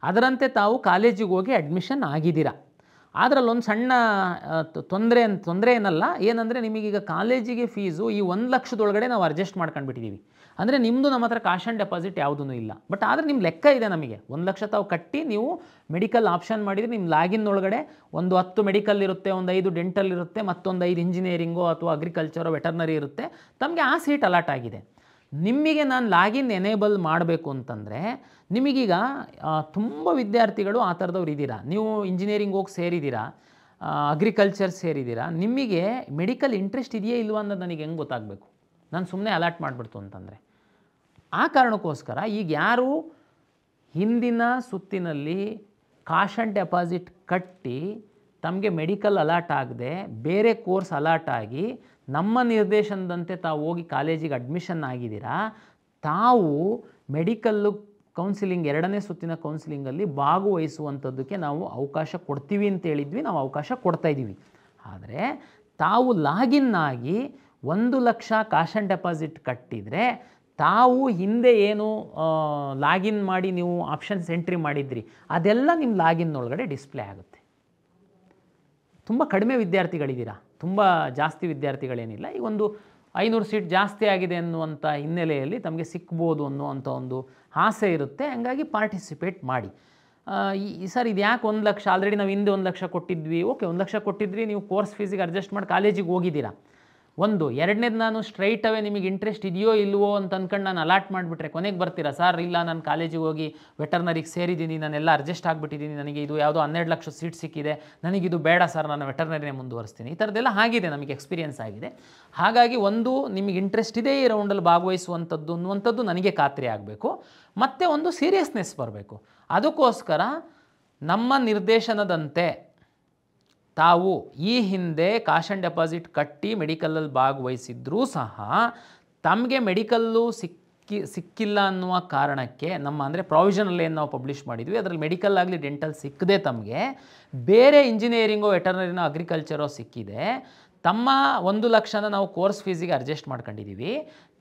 ಅದರಂತೆ ತಾವು ಕಾಲೇಜಿಗೆ ಹೋಗಿ ಅಡ್ಮಿಷನ್ ಆಗಿದ್ದೀರಾ. ಅದರಲ್ಲೊಂದು ಸಣ್ಣ ತೊಂದರೆ ಏನಂದರೆ ನಿಮಗೀಗ ಕಾಲೇಜಿಗೆ ಫೀಸು ಈ 1,00,000 ನಾವು ಅಡ್ಜಸ್ಟ್ ಮಾಡ್ಕೊಂಡ್ಬಿಟ್ಟಿದ್ದೀವಿ. ಅಂದರೆ ನಿಮ್ಮದು ನಮ್ಮ ಹತ್ರ ಕಾಶ್ ಆ್ಯಂಡ್ ಡೆಪಾಸಿಟ್ ಯಾವುದೂ ಇಲ್ಲ. ಬಟ್ ಆದರೆ ನಿಮ್ಮ ಲೆಕ್ಕ ಇದೆ, ನಮಗೆ 1,00,000 ತಾವು ಕಟ್ಟಿ ನೀವು ಮೆಡಿಕಲ್ ಆಪ್ಷನ್ ಮಾಡಿದರೆ ನಿಮ್ಮ ಲಾಗಿನ್ ಒಳಗಡೆ ಒಂದು 10 ಮೆಡಿಕಲ್ ಇರುತ್ತೆ, ಒಂದು 5 ಡೆಂಟಲ್ ಇರುತ್ತೆ, ಮತ್ತೊಂದು 5 ಇಂಜಿನಿಯರಿಂಗೋ ಅಥವಾ ಅಗ್ರಿಕಲ್ಚರೋ ವೆಟರ್ನರಿ ಇರುತ್ತೆ. ತಮಗೆ ಆ ಸೀಟ್ ಅಲಾಟ್ ಆಗಿದೆ. ನಿಮಗೆ ನಾನು ಲಾಗಿನ್ ಎನೇಬಲ್ ಮಾಡಬೇಕು ಅಂತಂದರೆ ನಿಮಗೀಗ ತುಂಬ ವಿದ್ಯಾರ್ಥಿಗಳು ಆ ಥರದವ್ರು ಇದ್ದೀರಾ, ನೀವು ಇಂಜಿನಿಯರಿಂಗ್ ಹೋಗಿ ಸೇರಿದ್ದೀರಾ, ಅಗ್ರಿಕಲ್ಚರ್ ಸೇರಿದ್ದೀರಾ, ನಿಮಗೆ ಮೆಡಿಕಲ್ ಇಂಟ್ರೆಸ್ಟ್ ಇದೆಯೇ ಇಲ್ವಾ ಅನ್ನೋದು ನನಗೆ ಹೆಂಗೆ ಗೊತ್ತಾಗಬೇಕು, ನಾನು ಸುಮ್ಮನೆ ಅಲಾಟ್ ಮಾಡಿಬಿಡ್ತು ಅಂತಂದರೆ. ಆ ಕಾರಣಕ್ಕೋಸ್ಕರ ಈಗ ಯಾರು ಹಿಂದಿನ ಸುತ್ತಿನಲ್ಲಿ ಕಾಶ್ ಆ್ಯಂಡ್ ಡೆಪಾಸಿಟ್ ಕಟ್ಟಿ ತಮಗೆ ಮೆಡಿಕಲ್ ಅಲಾಟ್ ಆಗದೆ ಬೇರೆ ಕೋರ್ಸ್ ಅಲಾಟ್ ಆಗಿ ನಮ್ಮ ನಿರ್ದೇಶನದಂತೆ ತಾವು ಹೋಗಿ ಕಾಲೇಜಿಗೆ ಅಡ್ಮಿಷನ್ ಆಗಿದ್ದೀರಾ, ತಾವು ಮೆಡಿಕಲ್ಲು ಕೌನ್ಸಿಲಿಂಗ್ ಎರಡನೇ ಸುತ್ತಿನ ಕೌನ್ಸಿಲಿಂಗಲ್ಲಿ ಭಾಗವಹಿಸುವಂಥದ್ದಕ್ಕೆ ನಾವು ಅವಕಾಶ ಕೊಡ್ತೀವಿ ಅಂತ ಹೇಳಿದ್ವಿ, ನಾವು ಅವಕಾಶ ಕೊಡ್ತಾಯಿದ್ದೀವಿ. ಆದರೆ ತಾವು ಲಾಗಿನ್ ಆಗಿ 1,00,000 ಕ್ಯಾಶ್ ಆ್ಯಂಡ್ ಡೆಪಾಸಿಟ್ ಕಟ್ಟಿದರೆ ತಾವು ಹಿಂದೆ ಏನು ಲಾಗಿನ್ ಮಾಡಿ ನೀವು ಆಪ್ಷನ್ಸ್ ಎಂಟ್ರಿ ಮಾಡಿದ್ರಿ ಅದೆಲ್ಲ ನಿಮ್ಮ ಲಾಗಿನ್ ಒಳಗಡೆ ಡಿಸ್ಪ್ಲೇ ಆಗುತ್ತೆ. ತುಂಬ ಕಡಿಮೆ ವಿದ್ಯಾರ್ಥಿಗಳಿದ್ದೀರಾ, ತುಂಬ ಜಾಸ್ತಿ ವಿದ್ಯಾರ್ಥಿಗಳೇನಿಲ್ಲ. ಈಗ ಒಂದು 500 ಸೀಟ್ ಜಾಸ್ತಿ ಆಗಿದೆ ಅನ್ನುವಂಥ ಹಿನ್ನೆಲೆಯಲ್ಲಿ ತಮಗೆ ಸಿಗ್ಬೋದು ಅನ್ನುವಂಥ ಒಂದು ಆಸೆ ಇರುತ್ತೆ. ಹಂಗಾಗಿ ಪಾರ್ಟಿಸಿಪೇಟ್ ಮಾಡಿ. ಸರ್ ಇದು ಯಾಕೆ 1,00,000? ಆಲ್ರೆಡಿ ನಾವು ಹಿಂದೆ 1,00,000 ಕೊಟ್ಟಿದ್ವಿ. ಓಕೆ, 1,00,000 ಕೊಟ್ಟಿದ್ರಿ, ನೀವು ಕೋರ್ಸ್ ಫೀಸಿಗೆ ಅಡ್ಜಸ್ಟ್ ಮಾಡಿ ಕಾಲೇಜಿಗೆ ಹೋಗಿದ್ದೀರಾ. ಒಂದು ಎರಡನೇದು, ನಾನು ಸ್ಟ್ರೈಟ್ ಅವೇ ನಿಮಗೆ ಇಂಟ್ರೆಸ್ಟ್ ಇದೆಯೋ ಇಲ್ವೋ ಅಂತ ಅಂದ್ಕೊಂಡು ನಾನು ಅಲಾಟ್ ಮಾಡಿಬಿಟ್ರೆ ಕೊನೆಗೆ ಬರ್ತೀರಾ, ಸರ್ ಇಲ್ಲ ನಾನು ಕಾಲೇಜಿಗೆ ಹೋಗಿ ವೆಟರ್ನರಿಗೆ ಸೇರಿದ್ದೀನಿ, ನಾನೆಲ್ಲ ಅಡ್ಜಸ್ಟ್ ಆಗಿಬಿಟ್ಟಿದ್ದೀನಿ, ನನಗೆ ಇದು ಯಾವುದೋ 12 ಲಕ್ಷ ಸೀಟ್ ಸಿಕ್ಕಿದೆ, ನನಗಿದು ಬೇಡ ಸರ್, ನಾನು ವೆಟರ್ನರಿನೇ ಮುಂದುವರಿಸ್ತೀನಿ. ಈ ಥರದ್ದೆಲ್ಲ ಆಗಿದೆ, ನಮಗೆ ಎಕ್ಸ್ಪೀರಿಯೆನ್ಸ್ ಆಗಿದೆ. ಹಾಗಾಗಿ ಒಂದು ನಿಮಗೆ ಇಂಟ್ರೆಸ್ಟ್ ಇದೆ ಈ ರೌಂಡಲ್ಲಿ ಭಾಗವಹಿಸುವಂಥದ್ದು ಅನ್ನುವಂಥದ್ದು ನನಗೆ ಖಾತ್ರಿ ಆಗಬೇಕು. ಮತ್ತು ಒಂದು ಸೀರಿಯಸ್ನೆಸ್ ಬರಬೇಕು. ಅದಕ್ಕೋಸ್ಕರ ನಮ್ಮ ನಿರ್ದೇಶನದಂತೆ ತಾವು ಈ ಹಿಂದೆ ಕ್ಯಾಶ್ ಆ್ಯಂಡ್ ಡೆಪಾಸಿಟ್ ಕಟ್ಟಿ ಮೆಡಿಕಲಲ್ಲಿ ಭಾಗವಹಿಸಿದ್ರೂ ಸಹ ತಮಗೆ ಮೆಡಿಕಲ್ಲು ಸಿಕ್ಕಿಲ್ಲ ಅನ್ನುವ ಕಾರಣಕ್ಕೆ ನಮ್ಮ ಅಂದರೆ ಪ್ರಾವಿಷನಲ್ ಏನು ನಾವು ಪಬ್ಲಿಷ್ ಮಾಡಿದ್ವಿ ಅದರಲ್ಲಿ ಮೆಡಿಕಲ್ ಆಗಲಿ ಡೆಂಟಲ್ ಸಿಕ್ಕದೆ ತಮಗೆ ಬೇರೆ ಇಂಜಿನಿಯರಿಂಗೋ ವೆಟರ್ನರಿನೋ ಅಗ್ರಿಕಲ್ಚರೋ ಸಿಕ್ಕಿದೆ. ತಮ್ಮ 1,00,000 ನಾವು ಕೋರ್ಸ್ ಫೀಸಿಗೆ ಅಡ್ಜಸ್ಟ್ ಮಾಡ್ಕೊಂಡಿದ್ದೀವಿ,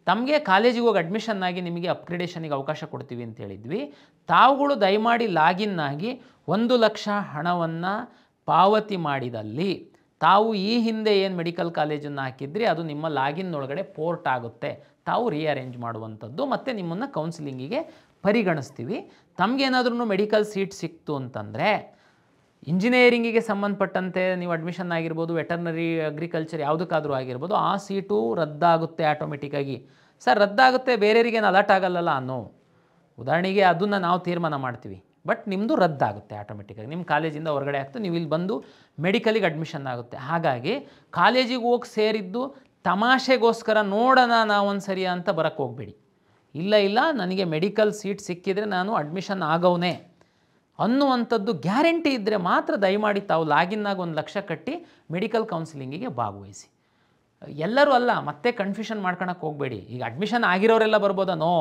ತಮಗೆ ಕಾಲೇಜಿಗೆ ಹೋಗಿ ಅಡ್ಮಿಷನ್ ಆಗಿ ನಿಮಗೆ ಅಪ್ಗ್ರೇಡೇಷನಿಗೆ ಅವಕಾಶ ಕೊಡ್ತೀವಿ ಅಂತ ಹೇಳಿದ್ವಿ. ತಾವುಗಳು ದಯಮಾಡಿ ಲಾಗಿನ್ ಆಗಿ 1,00,000 ಹಣವನ್ನು ಪಾವತಿ ಮಾಡಿದಲ್ಲಿ ತಾವು ಈ ಹಿಂದೆ ಏನು ಮೆಡಿಕಲ್ ಕಾಲೇಜನ್ನು ಹಾಕಿದ್ರಿ ಅದು ನಿಮ್ಮ ಲಾಗಿನ್ ಒಳಗಡೆ ಪೋರ್ಟ್ ಆಗುತ್ತೆ. ತಾವು ರೀಅರೇಂಜ್ ಮಾಡುವಂಥದ್ದು ಮತ್ತು ನಿಮ್ಮನ್ನು ಕೌನ್ಸಿಲಿಂಗಿಗೆ ಪರಿಗಣಿಸ್ತೀವಿ. ತಮಗೇನಾದ್ರೂ ಮೆಡಿಕಲ್ ಸೀಟ್ ಸಿಕ್ತು ಅಂತಂದರೆ ಇಂಜಿನಿಯರಿಂಗಿಗೆ ಸಂಬಂಧಪಟ್ಟಂತೆ ನೀವು ಅಡ್ಮಿಷನ್ ಆಗಿರ್ಬೋದು, ವೆಟರ್ನರಿ, ಅಗ್ರಿಕಲ್ಚರ್ ಯಾವುದಕ್ಕಾದರೂ ಆಗಿರ್ಬೋದು, ಆ ಸೀಟು ರದ್ದಾಗುತ್ತೆ ಆಟೋಮೆಟಿಕ್ಕಾಗಿ. ಸರ್ ರದ್ದಾಗುತ್ತೆ, ಬೇರೆಯವರಿಗೇನು ಅಲರ್ಟ್ ಆಗಲ್ಲಲ್ಲ ಅನ್ನೋ ಉದಾಹರಣೆಗೆ ಅದನ್ನು ನಾವು ತೀರ್ಮಾನ ಮಾಡ್ತೀವಿ. ಬಟ್ ನಿಮ್ಮದು ರದ್ದಾಗುತ್ತೆ ಆಟೋಮೆಟಿಕ್ಕಾಗಿ, ನಿಮ್ಮ ಕಾಲೇಜಿಂದ ಹೊರಗಡೆ ಆಗ್ತದೆ, ನೀವು ಇಲ್ಲಿ ಬಂದು ಮೆಡಿಕಲಿಗೆ ಅಡ್ಮಿಷನ್ ಆಗುತ್ತೆ. ಹಾಗಾಗಿ ಕಾಲೇಜಿಗೆ ಹೋಗಿ ಸೇರಿದ್ದು ತಮಾಷೆಗೋಸ್ಕರ ನೋಡೋಣ ನಾವೊಂದು ಸರಿ ಅಂತ ಬರೋಕ್ಕೆ ಹೋಗಬೇಡಿ. ಇಲ್ಲ ನನಗೆ ಮೆಡಿಕಲ್ ಸೀಟ್ ಸಿಕ್ಕಿದರೆ ನಾನು ಅಡ್ಮಿಷನ್ ಆಗೋವನೇ ಅನ್ನುವಂಥದ್ದು ಗ್ಯಾರಂಟಿ ಇದ್ದರೆ ಮಾತ್ರ ದಯಮಾಡಿ ತಾವು ಲಾಗಿನ್ನಾಗಿ 1,00,000 ಕಟ್ಟಿ ಮೆಡಿಕಲ್ ಕೌನ್ಸಿಲಿಂಗಿಗೆ ಭಾಗವಹಿಸಿ. ಎಲ್ಲರೂ ಅಲ್ಲ, ಮತ್ತೆ ಕನ್ಫ್ಯೂಷನ್ ಮಾಡ್ಕೊಳಕ್ಕೆ ಹೋಗಬೇಡಿ. ಈಗ ಅಡ್ಮಿಷನ್ ಆಗಿರೋರೆಲ್ಲ ಬರ್ಬೋದಾ? ನೋ,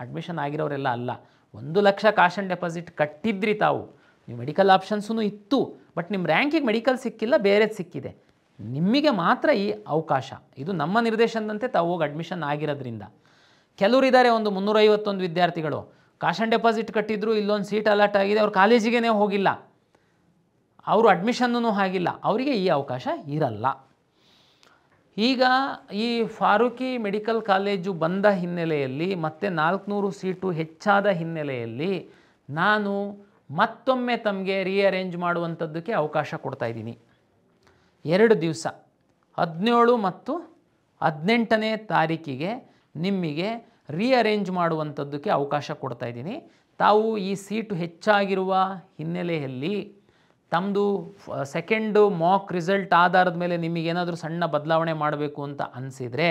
ಅಡ್ಮಿಷನ್ ಆಗಿರೋರೆಲ್ಲ ಅಲ್ಲ. 1,00,000 ಕ್ಯಾಶ್ ಆ್ಯಂಡ್ ಡೆಪಾಸಿಟ್ ಕಟ್ಟಿದ್ರಿ ತಾವು, ನೀವು ಮೆಡಿಕಲ್ ಆಪ್ಷನ್ಸೂ ಇತ್ತು, ಬಟ್ ನಿಮ್ಮ ರ್ಯಾಂಕಿಗೆ ಮೆಡಿಕಲ್ ಸಿಕ್ಕಿಲ್ಲ, ಬೇರೆದು ಸಿಕ್ಕಿದೆ, ನಿಮಗೆ ಮಾತ್ರ ಈ ಅವಕಾಶ. ಇದು ನಮ್ಮ ನಿರ್ದೇಶನದಂತೆ ತಾವು ಹೋಗಿ ಅಡ್ಮಿಷನ್ ಆಗಿರೋದ್ರಿಂದ. ಕೆಲವರಿದ್ದಾರೆ, ಒಂದು 351 ವಿದ್ಯಾರ್ಥಿಗಳು ಕ್ಯಾಶ್ ಆ್ಯಂಡ್ ಡೆಪಾಸಿಟ್ ಕಟ್ಟಿದ್ರು, ಇಲ್ಲೊಂದು ಸೀಟ್ ಅಲಾಟ್ ಆಗಿದೆ, ಅವ್ರು ಕಾಲೇಜಿಗೇ ಹೋಗಿಲ್ಲ, ಅವರು ಅಡ್ಮಿಷನ್ನೂ ಆಗಿಲ್ಲ, ಅವರಿಗೆ ಈ ಅವಕಾಶ ಇರಲ್ಲ. ಈಗ ಈ ಫಾರೂಕಿ ಮೆಡಿಕಲ್ ಕಾಲೇಜು ಬಂದ ಹಿನ್ನೆಲೆಯಲ್ಲಿ ಮತ್ತು 400 ಸೀಟು ಹೆಚ್ಚಾದ ಹಿನ್ನೆಲೆಯಲ್ಲಿ ನಾನು ಮತ್ತೊಮ್ಮೆ ತಮಗೆ ರೀಅರೇಂಜ್ ಮಾಡುವಂಥದ್ದಕ್ಕೆ ಅವಕಾಶ ಕೊಡ್ತಾಯಿದ್ದೀನಿ. 2 ದಿವಸ 17 ಮತ್ತು 18ನೇ ತಾರೀಕಿಗೆ ನಿಮಗೆ ರೀಅರೇಂಜ್ ಮಾಡುವಂಥದ್ದಕ್ಕೆ ಅವಕಾಶ ಕೊಡ್ತಾಯಿದ್ದೀನಿ. ತಾವು ಈ ಸೀಟು ಹೆಚ್ಚಾಗಿರುವ ಹಿನ್ನೆಲೆಯಲ್ಲಿ ತಮ್ಮದು ಸೆಕೆಂಡು ಮಾಕ್ ರಿಸಲ್ಟ್ ಆಧಾರದ ಮೇಲೆ ನಿಮಗೇನಾದರೂ ಸಣ್ಣ ಬದಲಾವಣೆ ಮಾಡಬೇಕು ಅಂತ ಅನಿಸಿದರೆ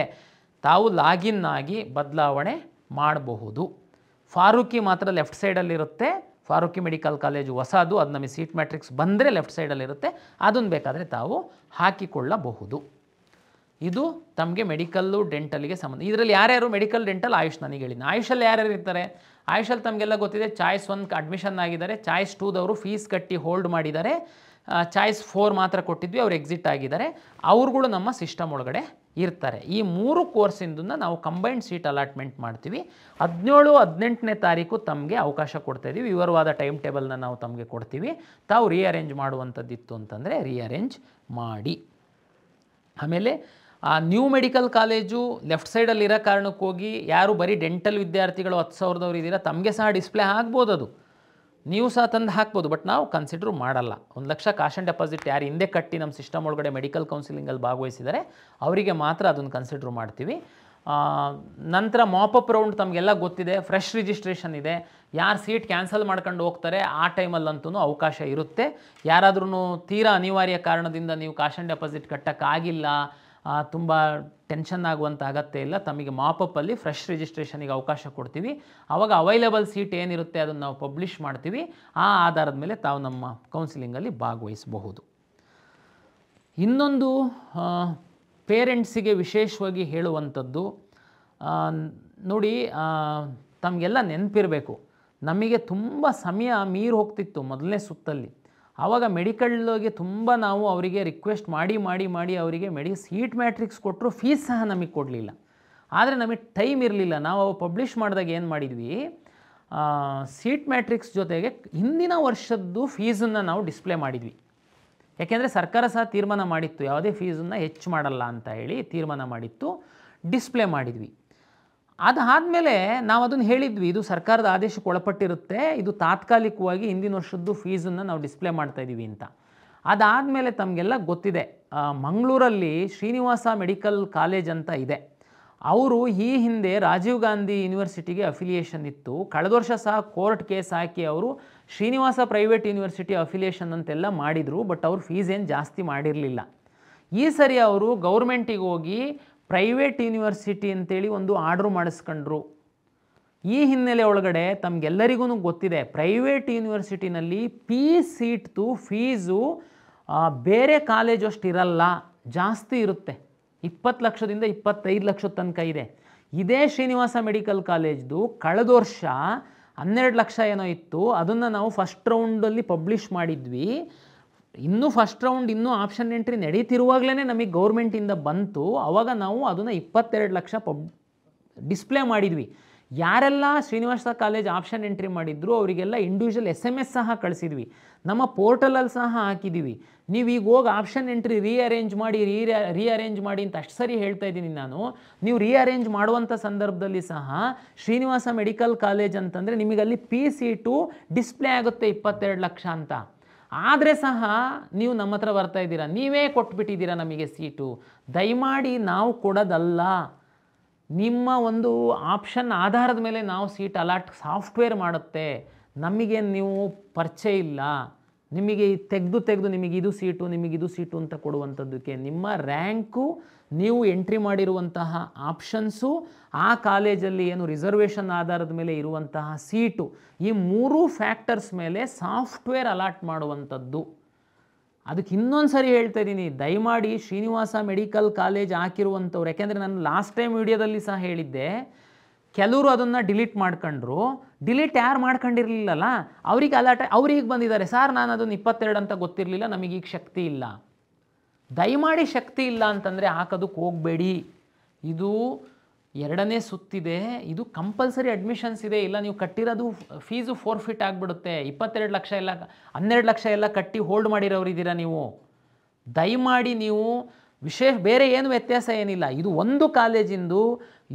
ತಾವು ಲಾಗಿನ್ ಆಗಿ ಬದಲಾವಣೆ ಮಾಡಬಹುದು. ಫಾರೂಕಿ ಮಾತ್ರ ಲೆಫ್ಟ್ ಸೈಡಲ್ಲಿರುತ್ತೆ. ಫಾರೂಕಿ ಮೆಡಿಕಲ್ ಕಾಲೇಜು ಹೊಸದು, ಅದು ನಮಗೆ ಸೀಟ್ ಮ್ಯಾಟ್ರಿಕ್ಸ್ ಬಂದರೆ ಲೆಫ್ಟ್ ಸೈಡಲ್ಲಿರುತ್ತೆ, ಅದನ್ನು ಬೇಕಾದರೆ ತಾವು ಹಾಕಿಕೊಳ್ಳಬಹುದು. ಇದು ತಮಗೆ ಮೆಡಿಕಲ್ಲು ಡೆಂಟಲ್ಗೆ ಸಂಬಂಧ. ಇದರಲ್ಲಿ ಯಾರ್ಯಾರು ಮೆಡಿಕಲ್ ಡೆಂಟಲ್ ಆಯುಷ್ ನನಗೆ ಹೇಳಿದ್ದೀನಿ. ಆಯುಷಲ್ಲಿ ಯಾರ್ಯಾರು ಇರ್ತಾರೆ? ಆಯುಷಲ್ಲಿ ತಮಗೆಲ್ಲ ಗೊತ್ತಿದೆ, ಚಾಯ್ಸ್ 1 ಅಡ್ಮಿಷನ್ ಆಗಿದ್ದಾರೆ, ಚಾಯ್ಸ್ 2ದವರು ಫೀಸ್ ಕಟ್ಟಿ ಹೋಲ್ಡ್ ಮಾಡಿದ್ದಾರೆ, ಚಾಯ್ಸ್ 4 ಮಾತ್ರ ಕೊಟ್ಟಿದ್ವಿ, ಅವ್ರು ಎಕ್ಸಿಟ್ ಆಗಿದ್ದಾರೆ, ಅವ್ರುಗಳು ನಮ್ಮ ಸಿಸ್ಟಮ್ ಒಳಗಡೆ ಇರ್ತಾರೆ. ಈ 3 ಕೋರ್ಸಿಂದನ್ನು ನಾವು ಕಂಬೈನ್ಡ್ ಸೀಟ್ ಅಲಾಟ್ಮೆಂಟ್ ಮಾಡ್ತೀವಿ. 17, 18ನೇ ತಾರೀಕು ತಮಗೆ ಅವಕಾಶ ಕೊಡ್ತಾಯಿದ್ದೀವಿ. ವಿವರವಾದ ಟೈಮ್ ಟೇಬಲ್ನ ನಾವು ತಮಗೆ ಕೊಡ್ತೀವಿ. ತಾವು ರೀಅರೇಂಜ್ ಮಾಡುವಂಥದ್ದಿತ್ತು ಅಂತಂದರೆ ರೀಅರೇಂಜ್ ಮಾಡಿ. ಆಮೇಲೆ ನ್ಯೂ ಮೆಡಿಕಲ್ ಕಾಲೇಜು ಲೆಫ್ಟ್ ಸೈಡಲ್ಲಿರೋ ಕಾರಣಕ್ಕೆ ಹೋಗಿ ಯಾರು ಬರೀ ಡೆಂಟಲ್ ವಿದ್ಯಾರ್ಥಿಗಳು 10,000 ಇದ್ದೀರಾ, ತಮಗೆ ಸಹ ಡಿಸ್ಪ್ಲೇ ಆಗ್ಬೋದು, ಅದು ನೀವು ಸಹ ತಂದು ಹಾಕ್ಬೋದು, ಬಟ್ ನಾವು ಕನ್ಸಿಡ್ರ್ ಮಾಡಲ್ಲ. 1,00,000 ಕ್ಯಾಶ್ ಆ್ಯಂಡ್ ಡೆಪಾಸಿಟ್ ಯಾರು ಹಿಂದೆ ಕಟ್ಟಿ ನಮ್ಮ ಸಿಸ್ಟಮ್ ಒಳಗಡೆ ಮೆಡಿಕಲ್ ಕೌನ್ಸಿಲಿಂಗಲ್ಲಿ ಭಾಗವಹಿಸಿದರೆ ಅವರಿಗೆ ಮಾತ್ರ ಅದನ್ನು ಕನ್ಸಿಡ್ರ್ ಮಾಡ್ತೀವಿ. ನಂತರ ಮಾಪಪ್ ರೌಂಡ್ ತಮಗೆಲ್ಲ ಗೊತ್ತಿದೆ, ಫ್ರೆಶ್ ರಿಜಿಸ್ಟ್ರೇಷನ್ ಇದೆ. ಯಾರು ಸೀಟ್ ಕ್ಯಾನ್ಸಲ್ ಮಾಡ್ಕೊಂಡು ಹೋಗ್ತಾರೆ ಆ ಟೈಮಲ್ಲಂತೂ ಅವಕಾಶ ಇರುತ್ತೆ. ಯಾರಾದ್ರೂ ತೀರಾ ಅನಿವಾರ್ಯ ಕಾರಣದಿಂದ ನೀವು ಕ್ಯಾಶ್ ಆ್ಯಂಡ್ ಡೆಪಾಸಿಟ್ ಕಟ್ಟೋಕ್ಕಾಗಿಲ್ಲ, ತುಂಬ ಟೆನ್ಷನ್ ಆಗುವಂಥ ಅಗತ್ಯ ಇಲ್ಲ, ತಮಗೆ ಮಾಪಪ್ಪಲ್ಲಿ ಫ್ರೆಶ್ ರಿಜಿಸ್ಟ್ರೇಷನಿಗೆ ಅವಕಾಶ ಕೊಡ್ತೀವಿ. ಆವಾಗ ಅವೈಲೇಬಲ್ ಸೀಟ್ ಏನಿರುತ್ತೆ ಅದನ್ನು ನಾವು ಪಬ್ಲಿಷ್ ಮಾಡ್ತೀವಿ. ಆ ಆಧಾರದ ಮೇಲೆ ತಾವು ನಮ್ಮ ಕೌನ್ಸಿಲಿಂಗಲ್ಲಿ ಭಾಗವಹಿಸಬಹುದು. ಇನ್ನೊಂದು ಪೇರೆಂಟ್ಸಿಗೆ ವಿಶೇಷವಾಗಿ ಹೇಳುವಂಥದ್ದು, ನೋಡಿ ತಮಗೆಲ್ಲ ನೆನಪಿರಬೇಕು, ನಮಗೆ ತುಂಬ ಸಮಯ ಮೀರಿ ಹೋಗ್ತಿತ್ತು ಮೊದಲನೇ ಸುತ್ತಲ್ಲಿ. ಆವಾಗ ಮೆಡಿಕಲ್ಗೆ ತುಂಬ ನಾವು ಅವರಿಗೆ ರಿಕ್ವೆಸ್ಟ್ ಮಾಡಿ ಅವರಿಗೆ ಸೀಟ್ ಮ್ಯಾಟ್ರಿಕ್ಸ್ ಕೊಟ್ಟರು, ಫೀಸ್ ಸಹ ನಮಗೆ ಕೊಡಲಿಲ್ಲ. ಆದರೆ ನಮಗೆ ಟೈಮ್ ಇರಲಿಲ್ಲ. ನಾವು ಪಬ್ಲಿಷ್ ಮಾಡಿದಾಗ ಏನು ಮಾಡಿದ್ವಿ, ಸೀಟ್ ಮ್ಯಾಟ್ರಿಕ್ಸ್ ಜೊತೆಗೆ ಹಿಂದಿನ ವರ್ಷದ್ದು ಫೀಸನ್ನು ನಾವು ಡಿಸ್ಪ್ಲೇ ಮಾಡಿದ್ವಿ. ಯಾಕೆಂದರೆ ಸರ್ಕಾರ ಸಹ ತೀರ್ಮಾನ ಮಾಡಿತ್ತು ಯಾವುದೇ ಫೀಸನ್ನು ಹೆಚ್ಚು ಮಾಡಲ್ಲ ಅಂತ ಹೇಳಿ ತೀರ್ಮಾನ ಮಾಡಿತ್ತು, ಡಿಸ್ಪ್ಲೇ ಮಾಡಿದ್ವಿ. ಅದಾದಮೇಲೆ ನಾವು ಅದನ್ನು ಹೇಳಿದ್ವಿ, ಇದು ಸರ್ಕಾರದ ಆದೇಶಕ್ಕೆ ಒಳಪಟ್ಟಿರುತ್ತೆ, ಇದು ತಾತ್ಕಾಲಿಕವಾಗಿ ಹಿಂದಿನ ವರ್ಷದ್ದು ಫೀಸನ್ನು ನಾವು ಡಿಸ್ಪ್ಲೇ ಮಾಡ್ತಾಯಿದ್ದೀವಿ ಅಂತ. ಅದಾದಮೇಲೆ ತಮಗೆಲ್ಲ ಗೊತ್ತಿದೆ, ಮಂಗಳೂರಲ್ಲಿ ಶ್ರೀನಿವಾಸ ಮೆಡಿಕಲ್ ಕಾಲೇಜ್ ಅಂತ ಇದೆ. ಅವರು ಈ ಹಿಂದೆ ರಾಜೀವ್ ಗಾಂಧಿ ಯೂನಿವರ್ಸಿಟಿಗೆ ಅಫಿಲಿಯೇಷನ್ ಇತ್ತು. ಕಳೆದ ವರ್ಷ ಸಹ ಕೋರ್ಟ್ ಕೇಸ್ ಹಾಕಿ ಅವರು ಶ್ರೀನಿವಾಸ ಪ್ರೈವೇಟ್ ಯೂನಿವರ್ಸಿಟಿ ಅಫಿಲಿಯೇಷನ್ ಅಂತೆಲ್ಲ ಮಾಡಿದರು. ಬಟ್ ಅವ್ರು ಫೀಸ್ ಏನು ಜಾಸ್ತಿ ಮಾಡಿರಲಿಲ್ಲ. ಈ ಸರಿ ಅವರು ಗೌರ್ಮೆಂಟಿಗೆ ಹೋಗಿ ಪ್ರೈವೇಟ್ ಯೂನಿವರ್ಸಿಟಿ ಅಂತೇಳಿ ಒಂದು ಆರ್ಡ್ರು ಮಾಡಿಸ್ಕೊಂಡ್ರು. ಈ ಹಿನ್ನೆಲೆ ಒಳಗಡೆ ತಮಗೆಲ್ಲರಿಗೂ ಗೊತ್ತಿದೆ, ಪ್ರೈವೇಟ್ ಯೂನಿವರ್ಸಿಟಿನಲ್ಲಿ ಸೀಟ್ದು ಫೀಸು ಬೇರೆ ಕಾಲೇಜು ಅಷ್ಟು ಇರಲ್ಲ, ಜಾಸ್ತಿ ಇರುತ್ತೆ. 20 ಲಕ್ಷದಿಂದ 25 ಲಕ್ಷದ ತನಕ ಇದೆ. ಇದೇ ಶ್ರೀನಿವಾಸ ಮೆಡಿಕಲ್ ಕಾಲೇಜ್ದು ಕಳೆದ ವರ್ಷ 12 ಲಕ್ಷ ಏನೋ ಇತ್ತು. ಅದನ್ನು ನಾವು ಫಸ್ಟ್ ರೌಂಡಲ್ಲಿ ಪಬ್ಲಿಷ್ ಮಾಡಿದ್ವಿ. ಇನ್ನೂ ಫಸ್ಟ್ ರೌಂಡ್ ಇನ್ನೂ ಆಪ್ಷನ್ ಎಂಟ್ರಿ ನಡೀತಿರುವಾಗಲೇ ನಮಗೆ ಗೌರ್ಮೆಂಟಿಂದ ಬಂತು. ಆವಾಗ ನಾವು ಅದನ್ನು 22 ಲಕ್ಷ ಡಿಸ್ಪ್ಲೇ ಮಾಡಿದ್ವಿ. ಯಾರೆಲ್ಲ ಶ್ರೀನಿವಾಸ ಕಾಲೇಜ್ ಆಪ್ಷನ್ ಎಂಟ್ರಿ ಮಾಡಿದ್ರು ಅವರಿಗೆಲ್ಲ ಇಂಡಿವಿಜುವಲ್ SMS ಸಹ ಕಳಿಸಿದ್ವಿ, ನಮ್ಮ ಪೋರ್ಟಲಲ್ಲಿ ಸಹ ಹಾಕಿದ್ದೀವಿ. ನೀವು ಈಗ ಹೋಗಿ ಆಪ್ಷನ್ ಎಂಟ್ರಿ ರೀಅರೇಂಜ್ ಮಾಡಿ ಅಂತ ಅಷ್ಟು ಸರಿ ಹೇಳ್ತಾ ಇದ್ದೀನಿ ನಾನು. ನೀವು ರೀಅರೇಂಜ್ ಮಾಡುವಂಥ ಸಂದರ್ಭದಲ್ಲಿ ಸಹ ಶ್ರೀನಿವಾಸ ಮೆಡಿಕಲ್ ಕಾಲೇಜ್ ಅಂತಂದರೆ ನಿಮಗಲ್ಲಿ ಸೀಟು ಡಿಸ್ಪ್ಲೇ ಆಗುತ್ತೆ 22 ಲಕ್ಷ ಅಂತ. ಆದರೆ ಸಹ ನೀವು ನಮ್ಮ ಹತ್ರ ಬರ್ತಾ ಇದ್ದೀರಾ, ನೀವೇ ಕೊಟ್ಬಿಟ್ಟಿದ್ದೀರಾ ನಮಗೆ ಸೀಟು. ದಯಮಾಡಿ ನಾವು ಕೊಡೋದಲ್ಲ, ನಿಮ್ಮ ಒಂದು ಆಪ್ಷನ್ ಆಧಾರದ ಮೇಲೆ ನಾವು ಸೀಟ್ ಅಲಾಟ್ ಸಾಫ್ಟ್ವೇರ್ ಮಾಡುತ್ತೆ. ನಮಗೇನು ನೀವು ಪರಿಚಯ ಇಲ್ಲ, ನಿಮಗೆ ತೆಗೆದು ನಿಮಗಿದು ಸೀಟು ಅಂತ ಕೊಡುವಂಥದ್ದಕ್ಕೆ ನಿಮ್ಮ ರ್ಯಾಂಕು, ನೀವು ಎಂಟ್ರಿ ಮಾಡಿರುವಂತಹ ಆಪ್ಷನ್ಸು, ಆ ಕಾಲೇಜಲ್ಲಿ ಏನು ರಿಸರ್ವೇಷನ್ ಆಧಾರದ ಮೇಲೆ ಇರುವಂತಹ ಸೀಟು, ಈ 3 ಫ್ಯಾಕ್ಟರ್ಸ್ ಮೇಲೆ ಸಾಫ್ಟ್ವೇರ್ ಅಲಾಟ್ ಮಾಡುವಂಥದ್ದು. ಅದಕ್ಕೆ ಇನ್ನೊಂದು ಸರಿ ಹೇಳ್ತಾ ಇದ್ದೀನಿ, ದಯಮಾಡಿ ಶ್ರೀನಿವಾಸ ಮೆಡಿಕಲ್ ಕಾಲೇಜ್ ಹಾಕಿರುವಂಥವ್ರು, ಯಾಕೆಂದರೆ ನಾನು ಲಾಸ್ಟ್ ಟೈಮ್ ವಿಡಿಯೋದಲ್ಲಿ ಸಹ ಹೇಳಿದ್ದೆ, ಕೆಲವರು ಅದನ್ನು ಡಿಲೀಟ್ ಮಾಡ್ಕೊಂಡ್ರು. ಡಿಲೀಟ್ ಯಾರು ಮಾಡ್ಕೊಂಡಿರಲಿಲ್ಲಲ್ಲ ಅವ್ರಿಗೆ ಅವ್ರಿಗೆ ಬಂದಿದ್ದಾರೆ, ಸರ್ ನಾನು ಅದನ್ನು 22 ಅಂತ ಗೊತ್ತಿರಲಿಲ್ಲ, ನಮಗೀಗ ಶಕ್ತಿ ಇಲ್ಲ. ದಯಮಾಡಿ ಶಕ್ತಿ ಇಲ್ಲ ಅಂತಂದರೆ ಹಾಕೋದಕ್ಕೆ ಹೋಗಬೇಡಿ. ಇದು 2ನೇ ಸುತ್ತಿದೆ, ಇದು ಕಂಪಲ್ಸರಿ ಅಡ್ಮಿಷನ್ಸ್ ಇದೆ. ಇಲ್ಲ ನೀವು ಕಟ್ಟಿರೋದು ಫೀಸು ಫೋರ್ಫಿಟ್ ಆಗಿಬಿಡುತ್ತೆ. 22 ಲಕ್ಷ ಎಲ್ಲ 12 ಲಕ್ಷ ಎಲ್ಲ ಕಟ್ಟಿ ಹೋಲ್ಡ್ ಮಾಡಿರೋರಿದ್ದೀರಾ ನೀವು. ದಯಮಾಡಿ ನೀವು ಬೇರೆ ಏನು ವ್ಯತ್ಯಾಸ ಏನಿಲ್ಲ. ಇದು ಒಂದು ಕಾಲೇಜಿಂದು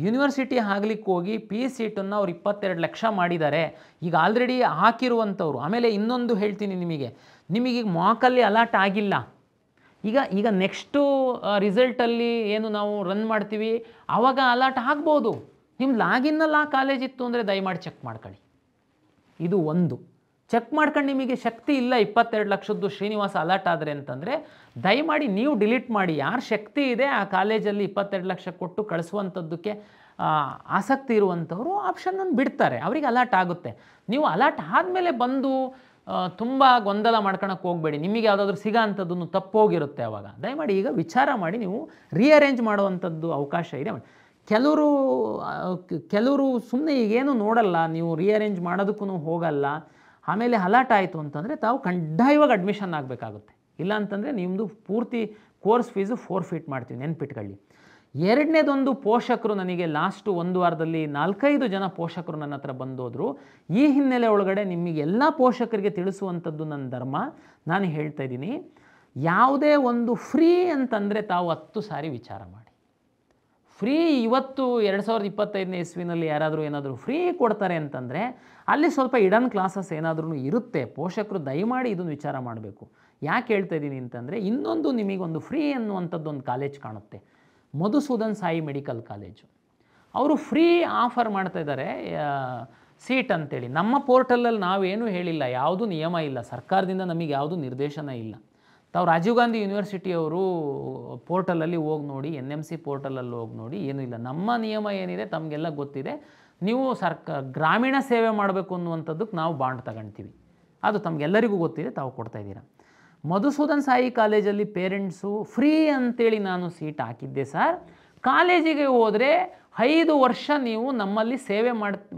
ಯೂನಿವರ್ಸಿಟಿ ಆಗ್ಲಿಕ್ಕೆ ಹೋಗಿ ಸೀಟನ್ನು ಅವ್ರು 22 ಲಕ್ಷ ಮಾಡಿದ್ದಾರೆ. ಈಗ ಆಲ್ರೆಡಿ ಹಾಕಿರುವಂಥವ್ರು. ಆಮೇಲೆ ಇನ್ನೊಂದು ಹೇಳ್ತೀನಿ ನಿಮಗೀಗ ಮಾಕಲ್ಲಿ ಅಲಾಟ್ ಆಗಿಲ್ಲ. ಈಗ ನೆಕ್ಸ್ಟು ರಿಸಲ್ಟಲ್ಲಿ ಏನು ನಾವು ರನ್ ಮಾಡ್ತೀವಿ ಆವಾಗ ಅಲಾಟ್ ಆಗ್ಬೋದು. ನಿಮ್ಮ ಲಾಗಿನ್ನಲ್ಲಿ ಆ ಕಾಲೇಜ್ ಇತ್ತು ಅಂದರೆ ದಯಮಾಡಿ ಚೆಕ್ ಮಾಡ್ಕೊಳ್ಳಿ. ಇದು ಒಂದು ಚೆಕ್ ಮಾಡ್ಕೊಂಡು ನಿಮಗೆ ಶಕ್ತಿ ಇಲ್ಲ 22 ಲಕ್ಷದ್ದು ಶ್ರೀನಿವಾಸ ಅಲಾಟ್ ಆದರೆ ಅಂತಂದರೆ ದಯಮಾಡಿ ನೀವು ಡಿಲೀಟ್ ಮಾಡಿ. ಯಾರು ಶಕ್ತಿ ಇದೆ ಆ ಕಾಲೇಜಲ್ಲಿ 22 ಲಕ್ಷ ಕೊಟ್ಟು ಕಳಿಸುವಂಥದ್ದಕ್ಕೆ ಆಸಕ್ತಿ ಇರುವಂಥವರು ಆಪ್ಷನನ್ನು ಬಿಡ್ತಾರೆ, ಅವರಿಗೆ ಅಲಾಟ್ ಆಗುತ್ತೆ. ನೀವು ಅಲಾಟ್ ಆದಮೇಲೆ ಬಂದು ತುಂಬ ಗೊಂದಲ ಮಾಡ್ಕೊಳಕ್ಕೆ ಹೋಗಬೇಡಿ. ನಿಮಗೆ ಯಾವುದಾದ್ರೂ ಸಿಗೋ ಅಂಥದ್ದನ್ನು ತಪ್ಪೋಗಿರುತ್ತೆ. ಆವಾಗ ದಯಮಾಡಿ ಈಗ ವಿಚಾರ ಮಾಡಿ ನೀವು ರೀಅರೇಂಜ್ ಮಾಡುವಂಥದ್ದು ಅವಕಾಶ ಇದೆ. ಕೆಲವರು ಸುಮ್ಮನೆ ಈಗೇನು ನೋಡಲ್ಲ, ನೀವು ರೀಅರೇಂಜ್ ಮಾಡೋದಕ್ಕೂ ಹೋಗಲ್ಲ. ಆಮೇಲೆ ಅಲಾಟ್ ಆಯಿತು ಅಂತಂದರೆ ತಾವು ಕಡ್ಡಾಯವಾಗಿ ಅಡ್ಮಿಷನ್ ಆಗಬೇಕಾಗುತ್ತೆ. ಇಲ್ಲ ಅಂತಂದರೆ ನಿಮ್ಮದು ಪೂರ್ತಿ ಕೋರ್ಸ್ ಫೀಸು ಫೋರ್ಫಿಟ್ ಮಾಡ್ತೀವಿ, ನೆನ್ಪಿಟ್ಕೊಳ್ಳಿ. ಎರಡನೇದೊಂದು ಪೋಷಕರು ನನಗೆ ಲಾಸ್ಟು 1 ವಾರದಲ್ಲಿ 4-5 ಜನ ಪೋಷಕರು ನನ್ನ ಹತ್ರ ಬಂದೋದ್ರು. ಈ ಹಿನ್ನೆಲೆ ಒಳಗಡೆ ನಿಮಗೆಲ್ಲ ಪೋಷಕರಿಗೆ ತಿಳಿಸುವಂಥದ್ದು ನನ್ನ ಧರ್ಮ. ನಾನು ಹೇಳ್ತಾ ಇದ್ದೀನಿ, ಯಾವುದೇ ಒಂದು ಫ್ರೀ ಅಂತಂದರೆ ತಾವು 10 ಸಾರಿ ವಿಚಾರ ಮಾಡಿ. ಫ್ರೀ ಇವತ್ತು 2025ನೇ ಇಸ್ವಿನಲ್ಲಿ ಯಾರಾದರೂ ಏನಾದರೂ ಫ್ರೀ ಕೊಡ್ತಾರೆ ಅಂತಂದರೆ ಅಲ್ಲಿ ಸ್ವಲ್ಪ ಇಡನ್ ಕ್ಲಾಸಸ್ ಏನಾದ್ರೂ ಇರುತ್ತೆ. ಪೋಷಕರು ದಯಮಾಡಿ ಇದನ್ನು ವಿಚಾರ ಮಾಡಬೇಕು. ಯಾಕೆ ಹೇಳ್ತಾ ಇದ್ದೀನಿ ಅಂತಂದರೆ, ಇನ್ನೊಂದು ನಿಮಗೊಂದು ಫ್ರೀ ಅನ್ನುವಂಥದ್ದು ಒಂದು ಕಾಲೇಜ್ ಕಾಣುತ್ತೆ, ಮಧುಸೂದನ್ ಸಾಯಿ ಮೆಡಿಕಲ್ ಕಾಲೇಜು. ಅವರು ಫ್ರೀ ಆಫರ್ ಮಾಡ್ತಾಯಿದ್ದಾರೆ ಸೀಟ್ ಅಂತೇಳಿ. ನಮ್ಮ ಪೋರ್ಟಲಲ್ಲಿ ನಾವೇನೂ ಹೇಳಿಲ್ಲ, ಯಾವುದೂ ನಿಯಮ ಇಲ್ಲ, ಸರ್ಕಾರದಿಂದ ನಮಗೆ ಯಾವುದೂ ನಿರ್ದೇಶನ ಇಲ್ಲ. ತಾವು ರಾಜೀವ್ ಗಾಂಧಿ ಯೂನಿವರ್ಸಿಟಿಯವರು ಪೋರ್ಟಲಲ್ಲಿ ಹೋಗಿ ನೋಡಿ, NMC ಪೋರ್ಟಲಲ್ಲಿ ಹೋಗಿ ನೋಡಿ, ಏನೂ ಇಲ್ಲ. ನಮ್ಮ ನಿಯಮ ಏನಿದೆ ತಮಗೆಲ್ಲ ಗೊತ್ತಿದೆ. ನೀವು ಗ್ರಾಮೀಣ ಸೇವೆ ಮಾಡಬೇಕು ಅನ್ನುವಂಥದ್ದಕ್ಕೆ ನಾವು ಬಾಂಡ್ ತಗೊಳ್ತೀವಿ, ಅದು ತಮಗೆಲ್ಲರಿಗೂ ಗೊತ್ತಿದೆ, ತಾವು ಕೊಡ್ತಾಯಿದ್ದೀರಾ. ಮಧುಸೂದನ್ ಸಾಯಿ ಕಾಲೇಜಲ್ಲಿ ಪೇರೆಂಟ್ಸು ಫ್ರೀ ಅಂತೇಳಿ ನಾನು ಸೀಟ್ ಹಾಕಿದ್ದೆ ಸರ್, ಕಾಲೇಜಿಗೆ ಹೋದರೆ 5 ವರ್ಷ ನೀವು ನಮ್ಮಲ್ಲಿ ಸೇವೆ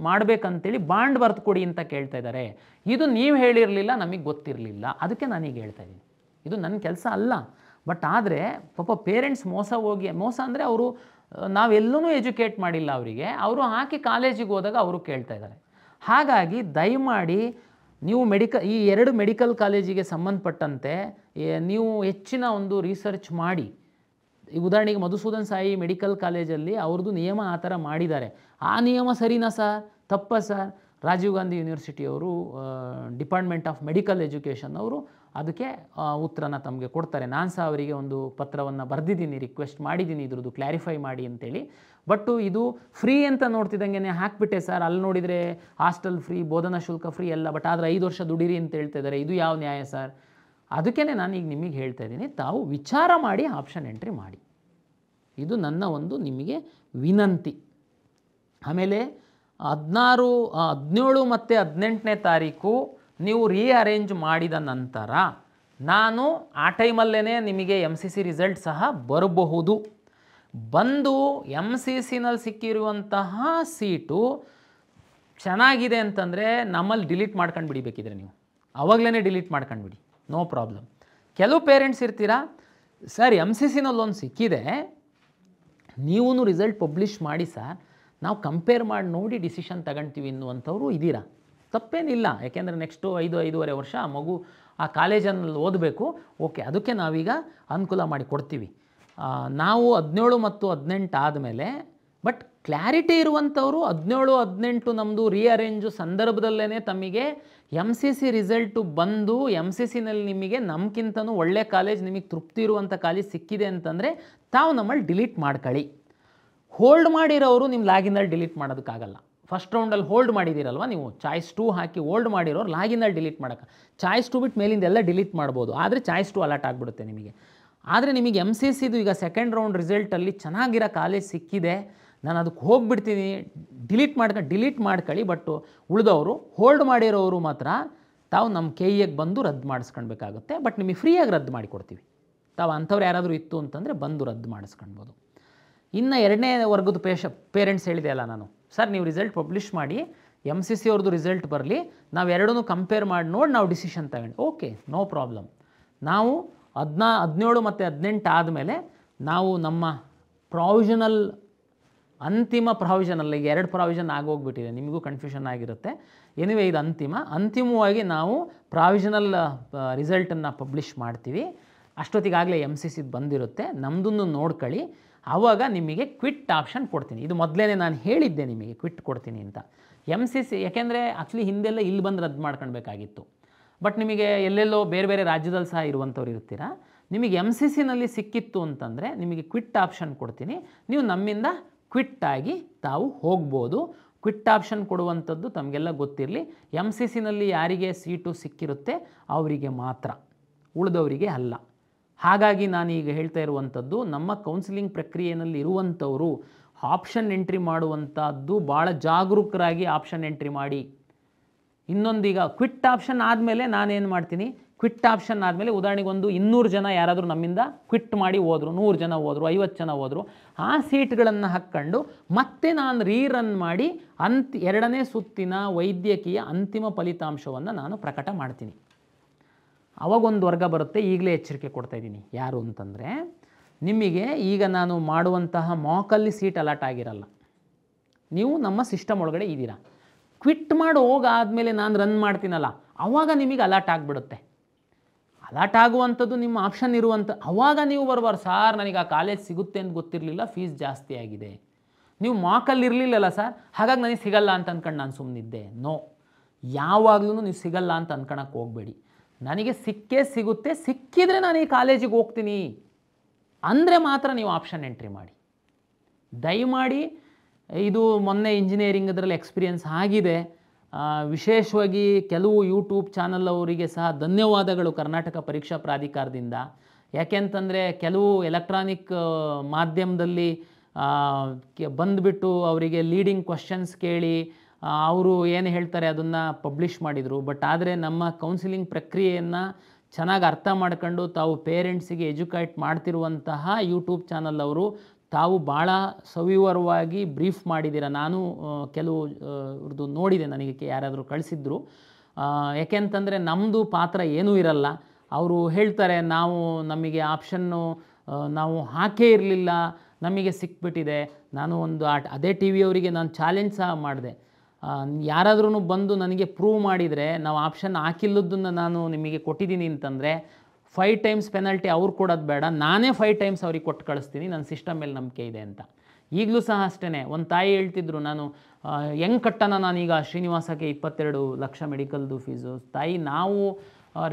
ಮಾಡಬೇಕಂತೇಳಿ ಬಾಂಡ್ ಬರೆದು ಕೊಡಿ ಅಂತ ಕೇಳ್ತಾ ಇದ್ದಾರೆ. ಇದು ನೀವು ಹೇಳಿರಲಿಲ್ಲ, ನಮಗೆ ಗೊತ್ತಿರಲಿಲ್ಲ, ಅದಕ್ಕೆ ನಾನೀಗ ಹೇಳ್ತಾ ಇದ್ದೀನಿ. ಇದು ನನ್ನ ಕೆಲಸ ಅಲ್ಲ. ಬಟ್ ಆದರೆ ಪಾಪ ಪೇರೆಂಟ್ಸ್ ಮೋಸ ಅಂದರೆ ಅವರು ನಾವೆಲ್ಲೂ ಎಜುಕೇಟ್ ಮಾಡಿಲ್ಲ ಅವರಿಗೆ, ಅವರು ಹಾಕಿ ಕಾಲೇಜಿಗೆ ಹೋದಾಗ ಅವರು ಕೇಳ್ತಾ ಇದ್ದಾರೆ. ಹಾಗಾಗಿ ದಯಮಾಡಿ ನೀವು ಈ 2 ಮೆಡಿಕಲ್ ಕಾಲೇಜಿಗೆ ಸಂಬಂಧಪಟ್ಟಂತೆ ನೀವು ಹೆಚ್ಚಿನ ಒಂದು ರಿಸರ್ಚ್ ಮಾಡಿ. ಈ ಉದಾಹರಣೆಗೆ ಮಧುಸೂದನ್ ಸಾಯಿ ಮೆಡಿಕಲ್ ಕಾಲೇಜಲ್ಲಿ ಅವ್ರದ್ದು ನಿಯಮ ಆ ಥರ ಮಾಡಿದ್ದಾರೆ. ಆ ನಿಯಮ ಸರಿನಾ ಸರ್, ತಪ್ಪ ಸರ್? ರಾಜೀವ್ ಗಾಂಧಿ ಯೂನಿವರ್ಸಿಟಿಯವರು ಡಿಪಾರ್ಟ್ಮೆಂಟ್ ಆಫ್ ಮೆಡಿಕಲ್ ಎಜುಕೇಷನ್ ಅವರು ಅದಕ್ಕೆ ಉತ್ತರನ ತಮಗೆ ಕೊಡ್ತಾರೆ. ನಾನು ಸಹ ಅವರಿಗೆ ಒಂದು ಪತ್ರವನ್ನು ಬರೆದಿದ್ದೀನಿ, ರಿಕ್ವೆಸ್ಟ್ ಮಾಡಿದ್ದೀನಿ ಇದ್ರದ್ದು ಕ್ಲಾರಿಫೈ ಮಾಡಿ ಅಂತೇಳಿ. ಬಟ್ ಇದು ಫ್ರೀ ಅಂತ ನೋಡ್ತಿದ್ದಂಗೆ ಹಾಕಿಬಿಟ್ಟೆ ಸರ್, ಅಲ್ಲಿ ನೋಡಿದರೆ ಹಾಸ್ಟೆಲ್ ಫ್ರೀ, ಬೋಧನಾ ಶುಲ್ಕ ಫ್ರೀ ಎಲ್ಲ, ಬಟ್ ಆದರೆ 5 ವರ್ಷ ದುಡೀರಿ ಅಂತ ಹೇಳ್ತಾ ಇದ್ದಾರೆ. ಇದು ಯಾವ ನ್ಯಾಯ ಸರ್? ಅದಕ್ಕೇ ನಾನು ಈಗ ನಿಮಗೆ ಹೇಳ್ತಾ ಇದ್ದೀನಿ, ತಾವು ವಿಚಾರ ಮಾಡಿ ಆಪ್ಷನ್ ಎಂಟ್ರಿ ಮಾಡಿ. ಇದು ನನ್ನ ಒಂದು ನಿಮಗೆ ವಿನಂತಿ. ಆಮೇಲೆ 17 ಮತ್ತು 18ನೇ ತಾರೀಕು ನೀವು ರೀಅರೇಂಜ್ ಮಾಡಿದ ನಂತರ ನಾನು ಆ ಟೈಮಲ್ಲೇ ನಿಮಗೆ MCC ರಿಸಲ್ಟ್ ಸಹ ಬರಬಹುದು. ಬಂದು MCCನಲ್ಲಿ ಸಿಕ್ಕಿರುವಂತಹ ಸೀಟು ಚೆನ್ನಾಗಿದೆ ಅಂತಂದರೆ ನಮ್ಮಲ್ಲಿ ಡಿಲೀಟ್ ಮಾಡ್ಕೊಂಡು ಬಿಡಿಬೇಕಿದ್ರೆ ನೀವು ಆವಾಗಲೇ ಡಿಲೀಟ್ ಮಾಡ್ಕೊಂಡ್ಬಿಡಿ, ನೋ ಪ್ರಾಬ್ಲಮ್. ಕೆಲವು ಪೇರೆಂಟ್ಸ್ ಇರ್ತೀರಾ, ಸರ್ MCCನಲ್ಲಿ ಒಂದು ಸಿಕ್ಕಿದೆ, ನೀವು ರಿಸಲ್ಟ್ ಪಬ್ಲಿಷ್ ಮಾಡಿ ಸರ್, ನಾವು ಕಂಪೇರ್ ಮಾಡಿ ನೋಡಿ ಡಿಸಿಷನ್ ತಗೊಳ್ತೀವಿ ಅನ್ನುವಂಥವ್ರು ಇದ್ದೀರಾ. ತಪ್ಪೇನಿಲ್ಲ, ಯಾಕೆಂದರೆ ನೆಕ್ಸ್ಟು 5-5.5 ವರ್ಷ ಆ ಮಗು ಆ ಕಾಲೇಜಲ್ಲಿ ಓದಬೇಕು. ಓಕೆ, ಅದಕ್ಕೆ ನಾವೀಗ ಅನುಕೂಲ ಮಾಡಿ ಕೊಡ್ತೀವಿ. ನಾವು 17 ಮತ್ತು 18 ಆದಮೇಲೆ, ಬಟ್ ಕ್ಲಾರಿಟಿ ಇರುವಂಥವರು 17-18 ನಮ್ಮದು ರೀಅರೇಂಜು ಸಂದರ್ಭದಲ್ಲೇ ತಮಗೆ MCC ರಿಸಲ್ಟು ಬಂದು MCCನಲ್ಲಿ ನಿಮಗೆ ನಮ್ಗಿಂತನೂ ಒಳ್ಳೆ ಕಾಲೇಜ್, ನಿಮಗೆ ತೃಪ್ತಿ ಇರುವಂಥ ಕಾಲೇಜ್ ಸಿಕ್ಕಿದೆ ಅಂತಂದರೆ ತಾವು ನಮ್ಮಲ್ಲಿ ಡಿಲೀಟ್ ಮಾಡ್ಕೊಳ್ಳಿ. ಹೋಲ್ಡ್ ಮಾಡಿರೋರು ನಿಮ್ಮ ಲಾಗಿನಲ್ಲಿ ಡಿಲೀಟ್ ಮಾಡೋದಕ್ಕಾಗಲ್ಲ. ಫಸ್ಟ್ ರೌಂಡಲ್ಲಿ ಹೋಲ್ಡ್ ಮಾಡಿದ್ದೀರಲ್ವ ನೀವು, ಚಾಯ್ಸ್ 2 ಹಾಕಿ ಹೋಲ್ಡ್ ಮಾಡಿರೋರು ಲಾಗಿನಲ್ಲಿ ಡಿಲೀಟ್ ಮಾಡೋಕ್ಕೆ, ಚಾಯ್ಸ್ 2 ಬಿಟ್ಟು ಮೇಲಿಂದೆಲ್ಲ ಡಿಲೀಟ್ ಮಾಡ್ಬೋದು. ಆದರೆ ಚಾಯ್ಸ್ 2 ಅಲರ್ಟ್ ಆಗಿಬಿಡುತ್ತೆ ನಿಮಗೆ. ಆದರೆ ನಿಮಗೆ MCCದು ಈಗ ಸೆಕೆಂಡ್ ರೌಂಡ್ ರಿಸಲ್ಟಲ್ಲಿ ಚೆನ್ನಾಗಿರೋ ಕಾಲೇಜ್ ಸಿಕ್ಕಿದೆ, ನಾನು ಅದಕ್ಕೆ ಹೋಗಿಬಿಡ್ತೀನಿ, ಡಿಲೀಟ್ ಮಾಡ್ಕೊಳ್ಳಿ. ಬಟ್ ಉಳಿದವರು ಹೋಲ್ಡ್ ಮಾಡಿರೋರು ಮಾತ್ರ ತಾವು ನಮ್ಮ KEಗೆ ಬಂದು ರದ್ದು ಮಾಡಿಸ್ಕೊಳ್ಬೇಕಾಗುತ್ತೆ. ಬಟ್ ನಿಮಗೆ ಫ್ರೀಯಾಗಿ ರದ್ದು ಮಾಡಿಕೊಡ್ತೀವಿ. ತಾವು ಅಂಥವ್ರು ಯಾರಾದರೂ ಇತ್ತು ಅಂತಂದರೆ ಬಂದು ರದ್ದು ಮಾಡಿಸ್ಕೊಳ್ಬೋದು. ಇನ್ನು 2ನೇ ವರ್ಗದ ಪೇರೆಂಟ್ಸ್ ಹೇಳಿದೆ ಅಲ್ಲ ನಾನು, ಸರ್ ನೀವು ರಿಸಲ್ಟ್ ಪಬ್ಲಿಷ್ ಮಾಡಿ, MCC ಅವ್ರದ್ದು ರಿಸಲ್ಟ್ ಬರಲಿ, ನಾವು ಎರಡನ್ನೂ ಕಂಪೇರ್ ಮಾಡಿ ನೋಡಿ ನಾವು ಡಿಸಿಷನ್ ತಗೊಂಡು, ಓಕೆ, ನೋ ಪ್ರಾಬ್ಲಮ್. ನಾವು 17 ಮತ್ತು 18 ಆದಮೇಲೆ ನಾವು ನಮ್ಮ ಪ್ರಾವಿಷನಲ್, ಅಂತಿಮ ಪ್ರಾವಿಷನಲ್, ಈಗ 2 ಪ್ರಾವಿಷನ್ ಆಗೋಗ್ಬಿಟ್ಟಿದೆ, ನಿಮಗೂ ಕನ್ಫ್ಯೂಷನ್ ಆಗಿರುತ್ತೆ. ಎನಿವೇ ಇದು ಅಂತಿಮವಾಗಿ ನಾವು ಪ್ರಾವಿಷನಲ್ ರಿಸಲ್ಟನ್ನು ಪಬ್ಲಿಷ್ ಮಾಡ್ತೀವಿ. ಅಷ್ಟೊತ್ತಿಗಾಗಲೇ MCC ಬಂದಿರುತ್ತೆ, ನಮ್ಮದನ್ನು ನೋಡ್ಕೊಳ್ಳಿ. ಆವಾಗ ನಿಮಗೆ ಕ್ವಿಟ್ ಆಪ್ಷನ್ ಕೊಡ್ತೀನಿ. ಇದು ಮೊದಲೇ ನಾನು ಹೇಳಿದ್ದೆ ನಿಮಗೆ ಕ್ವಿಟ್ ಕೊಡ್ತೀನಿ ಅಂತ. MCC ಯಾಕೆಂದರೆ ಆ್ಯಕ್ಚುಲಿ ಹಿಂದೆಲ್ಲ ಇಲ್ಲಿ ಬಂದು ರದ್ದು ಮಾಡ್ಕೊಳ್ಬೇಕಾಗಿತ್ತು. ಬಟ್ ನಿಮಗೆ ಎಲ್ಲೆಲ್ಲೋ ಬೇರೆ ಬೇರೆ ರಾಜ್ಯದಲ್ಲಿ ಸಹ ಇರುವಂಥವ್ರು ಇರ್ತೀರಾ, ನಿಮಗೆ MCCನಲ್ಲಿ ಸಿಕ್ಕಿತ್ತು ಅಂತಂದರೆ ನಿಮಗೆ ಕ್ವಿಟ್ ಆಪ್ಷನ್ ಕೊಡ್ತೀನಿ. ನೀವು ನಮ್ಮಿಂದ ಕ್ವಿಟ್ಟಾಗಿ ತಾವು ಹೋಗ್ಬೋದು. ಕ್ವಿಟ್ ಆಪ್ಷನ್ ಕೊಡುವಂಥದ್ದು ತಮಗೆಲ್ಲ ಗೊತ್ತಿರಲಿ, MCCನಲ್ಲಿ ಯಾರಿಗೆ ಸೀಟು ಸಿಕ್ಕಿರುತ್ತೆ ಅವರಿಗೆ ಮಾತ್ರ, ಉಳಿದವರಿಗೆ ಅಲ್ಲ. ಹಾಗಾಗಿ ನಾನೀಗ ಹೇಳ್ತಾ ಇರುವಂಥದ್ದು, ನಮ್ಮ ಕೌನ್ಸಿಲಿಂಗ್ ಪ್ರಕ್ರಿಯೆಯಲ್ಲಿ ಇರುವಂಥವರು ಆಪ್ಷನ್ ಎಂಟ್ರಿ ಮಾಡುವಂಥದ್ದು ಭಾಳ ಜಾಗರೂಕರಾಗಿ ಆಪ್ಷನ್ ಎಂಟ್ರಿ ಮಾಡಿ. ಇನ್ನೊಂದೀಗ ಕ್ವಿಟ್ ಆಪ್ಷನ್ ಆದಮೇಲೆ ನಾನೇನು ಮಾಡ್ತೀನಿ, ಕ್ವಿಟ್ ಆಪ್ಷನ್ ಆದಮೇಲೆ ಉದಾಹರಣೆಗೆ ಒಂದು 200 ಜನ ಯಾರಾದರೂ ನಮ್ಮಿಂದ ಕ್ವಿಟ್ ಮಾಡಿ ಹೋದರು, 100 ಜನ ಹೋದರು, 50 ಜನ ಹೋದರು, ಆ ಸೀಟ್ಗಳನ್ನು ಹಾಕ್ಕೊಂಡು ಮತ್ತೆ ನಾನು ರೀರನ್ ಮಾಡಿ 2ನೇ ಸುತ್ತಿನ ವೈದ್ಯಕೀಯ ಅಂತಿಮ ಫಲಿತಾಂಶವನ್ನು ನಾನು ಪ್ರಕಟ ಮಾಡ್ತೀನಿ. ಅವಾಗೊಂದು ವರ್ಗ ಬರುತ್ತೆ. ಈಗಲೇ ಎಚ್ಚರಿಕೆ ಕೊಡ್ತಾಯಿದ್ದೀನಿ, ಯಾರು ಅಂತಂದರೆ, ನಿಮಗೆ ಈಗ ನಾನು ಮಾಡುವಂತಹ ಮಾಕಲ್ಲಿ ಸೀಟ್ ಅಲಾಟ್ ಆಗಿರಲ್ಲ, ನೀವು ನಮ್ಮ ಸಿಸ್ಟಮ್ ಒಳಗಡೆ ಇದ್ದೀರಾ. ಕ್ವಿಟ್ ಮಾಡಿ ಹೋಗಾದಮೇಲೆ ನಾನು ರನ್ ಮಾಡ್ತೀನಲ್ಲ, ಆವಾಗ ನಿಮಗೆ ಅಲಾಟ್ ಆಗಿಬಿಡುತ್ತೆ. ಅಲಾಟ್ ಆಗುವಂಥದ್ದು ನಿಮ್ಮ ಆಪ್ಷನ್ ಇರುವಂಥ, ಆವಾಗ ನೀವು ಬರ್ಬಾರ್ದು, ಸಾರ್ ನನಗೆ ಆ ಕಾಲೇಜ್ ಸಿಗುತ್ತೆ ಅಂತ ಗೊತ್ತಿರಲಿಲ್ಲ, ಫೀಸ್ ಜಾಸ್ತಿ ಆಗಿದೆ, ನೀವು ಮಾಕಲ್ಲಿ ಇರಲಿಲ್ಲಲ್ಲ ಸರ್, ಹಾಗಾಗಿ ನನಗೆ ಸಿಗಲ್ಲ ಅಂತ ಅಂದ್ಕೊಂಡು ನಾನು ಸುಮ್ಮನಿದ್ದೆ. ನೋ, ಯಾವಾಗಲೂ ನೀವು ಸಿಗಲ್ಲ ಅಂತ ಅಂದ್ಕೊಳಕ್ಕೆ ಹೋಗಬೇಡಿ. ನನಗೆ ಸಿಗುತ್ತೆ, ಸಿಕ್ಕಿದರೆ ನಾನು ಈ ಕಾಲೇಜಿಗೆ ಹೋಗ್ತೀನಿ ಅಂದರೆ ಮಾತ್ರ ನೀವು ಆಪ್ಷನ್ ಎಂಟ್ರಿ ಮಾಡಿ. ದಯಮಾಡಿ ಇದು ಮೊನ್ನೆ ಇಂಜಿನಿಯರಿಂಗ್ ಅದರಲ್ಲಿ ಎಕ್ಸ್ಪೀರಿಯನ್ಸ್ ಆಗಿದೆ. ವಿಶೇಷವಾಗಿ ಕೆಲವು ಯೂಟ್ಯೂಬ್ ಚಾನಲ್ ಅವರಿಗೆ ಸಹ ಧನ್ಯವಾದಗಳು ಕರ್ನಾಟಕ ಪರೀಕ್ಷಾ ಪ್ರಾಧಿಕಾರದಿಂದ. ಯಾಕೆಂತಂದರೆ ಕೆಲವು ಎಲೆಕ್ಟ್ರಾನಿಕ್ ಮಾಧ್ಯಮದಲ್ಲಿ ಬಂದುಬಿಟ್ಟು ಅವರಿಗೆ ಲೀಡಿಂಗ್ ಕ್ವಶನ್ಸ್ ಕೇಳಿ ಅವರು ಏನು ಹೇಳ್ತಾರೆ ಅದನ್ನು ಪಬ್ಲಿಷ್ ಮಾಡಿದರು. ಬಟ್ ಆದರೆ ನಮ್ಮ ಕೌನ್ಸಿಲಿಂಗ್ ಪ್ರಕ್ರಿಯೆಯನ್ನು ಚೆನ್ನಾಗಿ ಅರ್ಥ ಮಾಡ್ಕೊಂಡು ತಾವು ಪೇರೆಂಟ್ಸಿಗೆ ಎಜುಕೇಟ್ ಮಾಡ್ತಿರುವಂತಹ ಯೂಟ್ಯೂಬ್ ಚಾನಲ್ ಅವರು ತಾವು ಭಾಳ ಸವಿವರವಾಗಿ ಬ್ರೀಫ್ ಮಾಡಿದ್ದೀರ. ನಾನು ಕೆಲವು ಅವ್ರದ್ದು ನೋಡಿದೆ, ನನಗೆ ಯಾರಾದರೂ ಕಳಿಸಿದ್ರು. ಯಾಕೆಂತಂದರೆ ನಮ್ಮದು ಪಾತ್ರ ಏನೂ ಇರಲ್ಲ. ಅವರು ಹೇಳ್ತಾರೆ ನಮಗೆ ಆಪ್ಷನ್ನು ನಾವು ಹಾಕೇ ಇರಲಿಲ್ಲ, ನಮಗೆ ಸಿಕ್ಬಿಟ್ಟಿದೆ. ನಾನು ಒಂದು ಅದೇ ಟಿ ವಿಯವರಿಗೆ ನಾನು ಚಾಲೆಂಜ್ ಸಹ ಮಾಡಿದೆ. ಯಾರಾದ್ರೂ ಬಂದು ನನಗೆ ಪ್ರೂವ್ ಮಾಡಿದರೆ ನಾವು ಆಪ್ಷನ್ ಹಾಕಿಲ್ಲದನ್ನು ನಾನು ನಿಮಗೆ ಕೊಟ್ಟಿದ್ದೀನಿ ಅಂತಂದರೆ 5 ಟೈಮ್ಸ್ ಪೆನಲ್ಟಿ ಅವ್ರು ಕೊಡೋದು ಬೇಡ, ನಾನೇ 5 ಟೈಮ್ಸ್ ಅವ್ರಿಗೆ ಕೊಟ್ಟು ಕಳಿಸ್ತೀನಿ, ನನ್ನ ಸಿಸ್ಟಮ್ ಮೇಲೆ ನಂಬಿಕೆ ಇದೆ ಅಂತ. ಈಗಲೂ ಸಹ ಅಷ್ಟೇ. ಒಂದು ತಾಯಿ ಹೇಳ್ತಿದ್ರು, ನಾನು ಹೆಂಗೆ ಕಟ್ಟೋಣ ನಾನೀಗ ಶ್ರೀನಿವಾಸಕ್ಕೆ 22 ಲಕ್ಷ ಮೆಡಿಕಲ್ದು ಫೀಸು. ತಾಯಿ, ನಾವು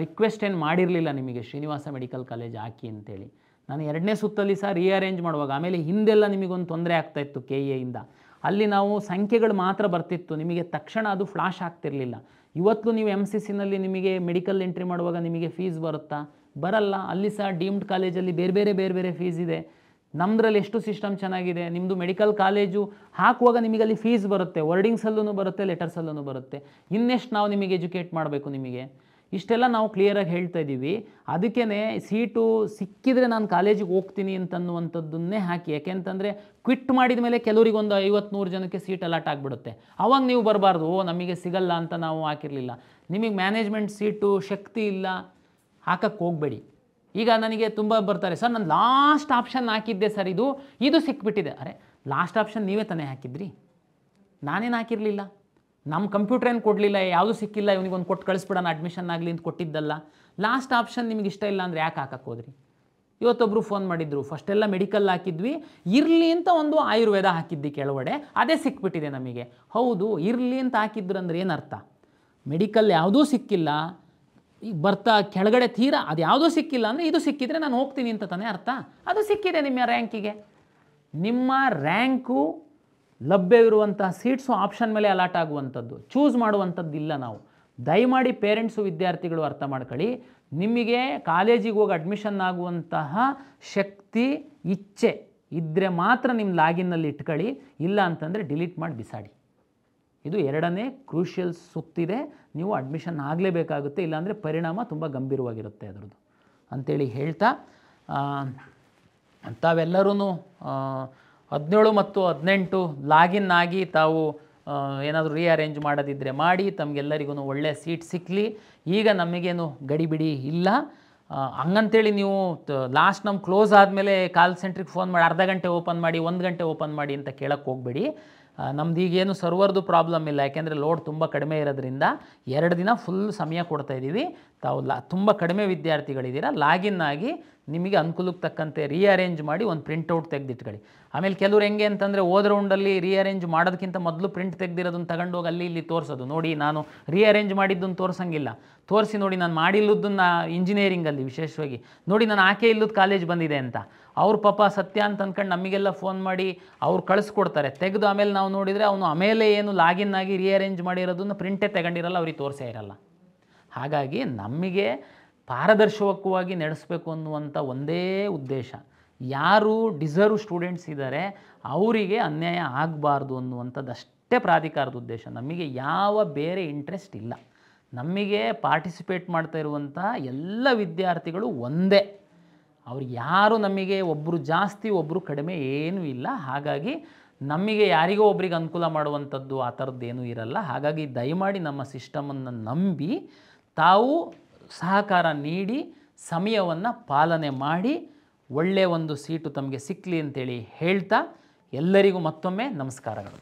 ರಿಕ್ವೆಸ್ಟ್ ಏನು ಮಾಡಿರಲಿಲ್ಲ ನಿಮಗೆ ಶ್ರೀನಿವಾಸ ಮೆಡಿಕಲ್ ಕಾಲೇಜ್ ಹಾಕಿ ಅಂತೇಳಿ. ನಾನು 2ನೇ ಸುತ್ತಲ್ಲಿ ಸಹ ರೀಅರೇಂಜ್ ಮಾಡುವಾಗ, ಆಮೇಲೆ ಹಿಂದೆಲ್ಲ ನಿಮಗೊಂದು ತೊಂದರೆ ಆಗ್ತಾಯಿತ್ತು KEಯಿಂದ. ಅಲ್ಲಿ ನಾವು ಸಂಖ್ಯೆಗಳು ಮಾತ್ರ ಬರ್ತಿತ್ತು, ನಿಮಗೆ ತಕ್ಷಣ ಅದು ಫ್ಲಾಶ್ ಆಗ್ತಿರಲಿಲ್ಲ. ಇವತ್ತು ನೀವು MCCನಲ್ಲಿ ನಿಮಗೆ ಮೆಡಿಕಲ್ ಎಂಟ್ರಿ ಮಾಡುವಾಗ ನಿಮಗೆ ಫೀಸ್ ಬರುತ್ತಾ? ಬರಲ್ಲ. ಅಲ್ಲಿ ಸಹ ಡೀಮ್ಡ್ ಕಾಲೇಜಲ್ಲಿ ಬೇರೆ ಬೇರೆ ಫೀಸ್ ಇದೆ. ನಮ್ಮದ್ರಲ್ಲಿ ಎಷ್ಟು ಸಿಸ್ಟಮ್ ಚೆನ್ನಾಗಿದೆ. ನಿಮ್ಮದು ಮೆಡಿಕಲ್ ಕಾಲೇಜು ಹಾಕುವಾಗ ನಿಮಗೆ ಅಲ್ಲಿ ಫೀಸ್ ಬರುತ್ತೆ, ವರ್ಡಿಂಗ್ಸಲ್ಲೂ ಬರುತ್ತೆ, ಲೆಟರ್ಸಲ್ಲೂ ಬರುತ್ತೆ. ಇನ್ನೆಷ್ಟು ನಾವು ನಿಮಗೆ ಎಜುಕೇಟ್ ಮಾಡಬೇಕು? ನಿಮಗೆ ಇಷ್ಟೆಲ್ಲ ನಾವು ಕ್ಲಿಯರಾಗಿ ಹೇಳ್ತಾ ಇದ್ದೀವಿ. ಅದಕ್ಕೇ ಸೀಟು ಸಿಕ್ಕಿದರೆ ನಾನು ಕಾಲೇಜಿಗೆ ಹೋಗ್ತೀನಿ ಅಂತನ್ನುವಂಥದ್ದನ್ನೇ ಹಾಕಿ. ಯಾಕೆಂತಂದರೆ ಕ್ವಿಟ್ ಮಾಡಿದ ಮೇಲೆ ಕೆಲವರಿಗೊಂದು 50-100 ಜನಕ್ಕೆ ಸೀಟ್ ಅಲಾಟ್ ಆಗಿಬಿಡುತ್ತೆ. ಆವಾಗ ನೀವು ಬರಬಾರ್ದು, ನಮಗೆ ಸಿಗಲ್ಲ ಅಂತ ನಾವು ಹಾಕಿರಲಿಲ್ಲ. ನಿಮಗೆ ಮ್ಯಾನೇಜ್ಮೆಂಟ್ ಸೀಟು ಶಕ್ತಿ ಇಲ್ಲ, ಹಾಕಕ್ಕೆ ಹೋಗಬೇಡಿ. ಈಗ ನನಗೆ ತುಂಬ ಬರ್ತಾರೆ, ಸರ್ ನಾನು ಲಾಸ್ಟ್ ಆಪ್ಷನ್ ಹಾಕಿದ್ದೆ ಸರ್, ಇದು ಸಿಕ್ಬಿಟ್ಟಿದೆ. ಅರೆ, ಲಾಸ್ಟ್ ಆಪ್ಷನ್ ನೀವೇ ತಾನೇ ಹಾಕಿದ್ರಿ, ನಾನೇನು ಹಾಕಿರಲಿಲ್ಲ. ನಮ್ಮ ಕಂಪ್ಯೂಟರ್ ಏನು ಕೊಡಲಿಲ್ಲ, ಯಾವುದೂ ಸಿಕ್ಕಿಲ್ಲ, ಇವನಿಗೊಂದು ಕೊಟ್ಟು ಕಳಿಸ್ಬಿಡೋಣ ಅಡ್ಮಿಷನ್ ಆಗಲಿ ಅಂತ ಕೊಟ್ಟಿದ್ದಲ್ಲ. ಲಾಸ್ಟ್ ಆಪ್ಷನ್ ನಿಮಗೆ ಇಷ್ಟ ಇಲ್ಲ ಅಂದರೆ ಯಾಕೆ ಹಾಕಕ್ಕೆ ಹೋದ್ರಿ? ಇವತ್ತೊಬ್ಬರು ಫೋನ್ ಮಾಡಿದ್ರು, ಫಸ್ಟೆಲ್ಲ ಮೆಡಿಕಲ್ ಹಾಕಿದ್ವಿ, ಇರಲಿ ಅಂತ ಒಂದು ಆಯುರ್ವೇದ ಹಾಕಿದ್ದಿ ಕೆಳಗಡೆ, ಅದೇ ಸಿಕ್ಬಿಟ್ಟಿದೆ ನಮಗೆ. ಹೌದು, ಇರಲಿ ಅಂತ ಹಾಕಿದ್ರು ಅಂದರೆ ಏನರ್ಥ? ಮೆಡಿಕಲ್ ಯಾವುದೂ ಸಿಕ್ಕಿಲ್ಲ, ಈಗ ಬರ್ತಾ ಕೆಳಗಡೆ ತೀರಾ ಅದು ಯಾವುದೂ ಸಿಕ್ಕಿಲ್ಲ ಅಂದರೆ ಇದು ಸಿಕ್ಕಿದರೆ ನಾನು ಹೋಗ್ತೀನಿ ಅಂತ ತಾನೇ ಅರ್ಥ. ಅದು ಸಿಕ್ಕಿದೆ ನಿಮ್ಮ ರ್ಯಾಂಕಿಗೆ. ನಿಮ್ಮ ರ್ಯಾಂಕು ಲಭ್ಯವಿರುವಂಥ ಸೀಟ್ಸು ಆಪ್ಷನ್ ಮೇಲೆ ಅಲಾಟ್ ಆಗುವಂಥದ್ದು, ಚೂಸ್ ಮಾಡುವಂಥದ್ದಿಲ್ಲ. ನಾವು ದಯಮಾಡಿ ಪೇರೆಂಟ್ಸು ವಿದ್ಯಾರ್ಥಿಗಳು ಅರ್ಥ ಮಾಡ್ಕೊಳ್ಳಿ. ನಿಮಗೆ ಕಾಲೇಜಿಗೆ ಹೋಗಿ ಅಡ್ಮಿಷನ್ ಆಗುವಂತಹ ಶಕ್ತಿ, ಇಚ್ಛೆ ಇದ್ದರೆ ಮಾತ್ರ ನಿಮ್ಮ ಲಾಗಿನ್ನಲ್ಲಿ ಇಟ್ಕೊಳ್ಳಿ, ಇಲ್ಲ ಅಂತಂದರೆ ಡಿಲೀಟ್ ಮಾಡಿ ಬಿಸಾಡಿ. ಇದು 2ನೇ ಕ್ರೂಷಿಯಲ್ ಸುತ್ತಿದೆ. ನೀವು ಅಡ್ಮಿಷನ್ ಆಗಲೇಬೇಕಾಗುತ್ತೆ, ಇಲ್ಲಾಂದರೆ ಪರಿಣಾಮ ತುಂಬ ಗಂಭೀರವಾಗಿರುತ್ತೆ ಅದರದ್ದು ಅಂಥೇಳಿ ಹೇಳ್ತಾ, ತಾವೆಲ್ಲರೂ 17 ಮತ್ತು 18 ಲಾಗಿನ್ ಆಗಿ ತಾವು ಏನಾದರೂ ರೀಅರೇಂಜ್ ಮಾಡೋದಿದ್ದರೆ ಮಾಡಿ, ತಮಗೆಲ್ಲರಿಗೂ ಒಳ್ಳೆಯ ಸೀಟ್ ಸಿಕ್ಕಲಿ. ಈಗ ನಮಗೇನು ಗಡಿಬಿಡಿ ಇಲ್ಲ. ಹಂಗಂತೇಳಿ ನೀವು ಲಾಸ್ಟ್ ನಮ್ಮ ಕ್ಲೋಸ್ ಆದಮೇಲೆ ಕಾಲ್ ಸೆಂಟ್ರಿಗೆ ಫೋನ್ ಮಾಡಿ ಅರ್ಧ ಗಂಟೆ ಓಪನ್ ಮಾಡಿ, 1 ಗಂಟೆ ಓಪನ್ ಮಾಡಿ ಅಂತ ಕೇಳಕ್ಕೆ ಹೋಗಬೇಡಿ. ನಮ್ದು ಈಗೇನು ಸರ್ವರ್ದು ಪ್ರಾಬ್ಲಮ್ ಇಲ್ಲ, ಯಾಕೆಂದರೆ ಲೋಡ್ ತುಂಬ ಕಡಿಮೆ ಇರೋದ್ರಿಂದ 2 ದಿನ ಫುಲ್ ಸಮಯ ಕೊಡ್ತಾಯಿದ್ದೀವಿ. ತಾವು ತುಂಬ ಕಡಿಮೆ ವಿದ್ಯಾರ್ಥಿಗಳಿದ್ದೀರ, ಲಾಗಿನ್ ಆಗಿ ನಿಮಗೆ ಅನುಕೂಲಕ್ಕೆ ತಕ್ಕಂತೆ ರೀಅರೇಂಜ್ ಮಾಡಿ ಒಂದು ಪ್ರಿಂಟೌಟ್ ತೆಗೆದಿಟ್ಕೊಳ್ಳಿ. ಆಮೇಲೆ ಕೆಲವ್ರು ಹೆಂಗೆ ಅಂತಂದರೆ ಹೋದ ರೌಂಡಲ್ಲಿ ರೀಅರೇಂಜ್ ಮಾಡೋದಕ್ಕಿಂತ ಮೊದಲು ಪ್ರಿಂಟ್ ತೆಗೆದಿರೋದನ್ನು ತಗೊಂಡೋಗಿ ಅಲ್ಲಿ ಇಲ್ಲಿ ತೋರಿಸೋದು. ನೋಡಿ, ನಾನು ರೀಅರೇಂಜ್ ಮಾಡಿದ್ದನ್ನು ತೋರಿಸಂಗಿಲ್ಲ, ತೋರಿಸಿ ನೋಡಿ ನಾನು ಮಾಡಿಲ್ಲದನ್ನು ಇಂಜಿನಿಯರಿಂಗಲ್ಲಿ ವಿಶೇಷವಾಗಿ ನೋಡಿ ನಾನು ಆಕೆ ಇಲ್ಲದ ಕಾಲೇಜ್ ಬಂದಿದೆ ಅಂತ. ಅವ್ರ ಪಾಪ ಸತ್ಯ ಅಂತ ಅಂದ್ಕೊಂಡು ನಮಗೆಲ್ಲ ಫೋನ್ ಮಾಡಿ ಅವ್ರು ಕಳಿಸ್ಕೊಡ್ತಾರೆ. ತೆಗೆದು ಆಮೇಲೆ ನಾವು ನೋಡಿದರೆ ಅವನು ಆಮೇಲೆ ಏನು ಲಾಗಿನ್ ಆಗಿ ರೀಅರೇಂಜ್ ಮಾಡಿರೋದನ್ನು ಪ್ರಿಂಟೇ ತಗೊಂಡಿರಲ್ಲ, ಅವ್ರಿಗೆ ತೋರಿಸೇ ಇರಲ್ಲ. ಹಾಗಾಗಿ ನಮಗೆ ಪಾರದರ್ಶಕವಾಗಿ ನಡೆಸಬೇಕು ಅನ್ನುವಂಥ ಒಂದೇ ಉದ್ದೇಶ. ಯಾರು ಡಿಸರ್ವ್ ಸ್ಟೂಡೆಂಟ್ಸ್ ಇದ್ದಾರೆ ಅವರಿಗೆ ಅನ್ಯಾಯ ಆಗಬಾರ್ದು ಅನ್ನುವಂಥದ್ದು ಅಷ್ಟೇ ಪ್ರಾಧಿಕಾರದ ಉದ್ದೇಶ. ನಮಗೆ ಯಾವ ಬೇರೆ ಇಂಟ್ರೆಸ್ಟ್ ಇಲ್ಲ. ನಮಗೆ ಪಾರ್ಟಿಸಿಪೇಟ್ ಮಾಡ್ತಾ ಇರುವಂಥ ಎಲ್ಲ ವಿದ್ಯಾರ್ಥಿಗಳು ಒಂದೇ. ಅವ್ರು ಯಾರು ನಮಗೆ ಒಬ್ಬರು ಜಾಸ್ತಿ ಒಬ್ಬರು ಕಡಿಮೆ ಏನೂ ಇಲ್ಲ. ಹಾಗಾಗಿ ನಮಗೆ ಯಾರಿಗೋ ಒಬ್ರಿಗೆ ಅನುಕೂಲ ಮಾಡುವಂಥದ್ದು ಆ ಥರದ್ದೇನೂ ಇರಲ್ಲ. ಹಾಗಾಗಿ ದಯಮಾಡಿ ನಮ್ಮ ಸಿಸ್ಟಮನ್ನು ನಂಬಿ ತಾವು ಸಹಕಾರ ನೀಡಿ ಸಮಯವನ್ನು ಪಾಲನೆ ಮಾಡಿ ಒಳ್ಳೆಯ ಒಂದು ಸೀಟು ತಮಗೆ ಸಿಕ್ಕಲಿ ಅಂತೇಳಿ ಹೇಳ್ತಾ ಎಲ್ಲರಿಗೂ ಮತ್ತೊಮ್ಮೆ ನಮಸ್ಕಾರಗಳು.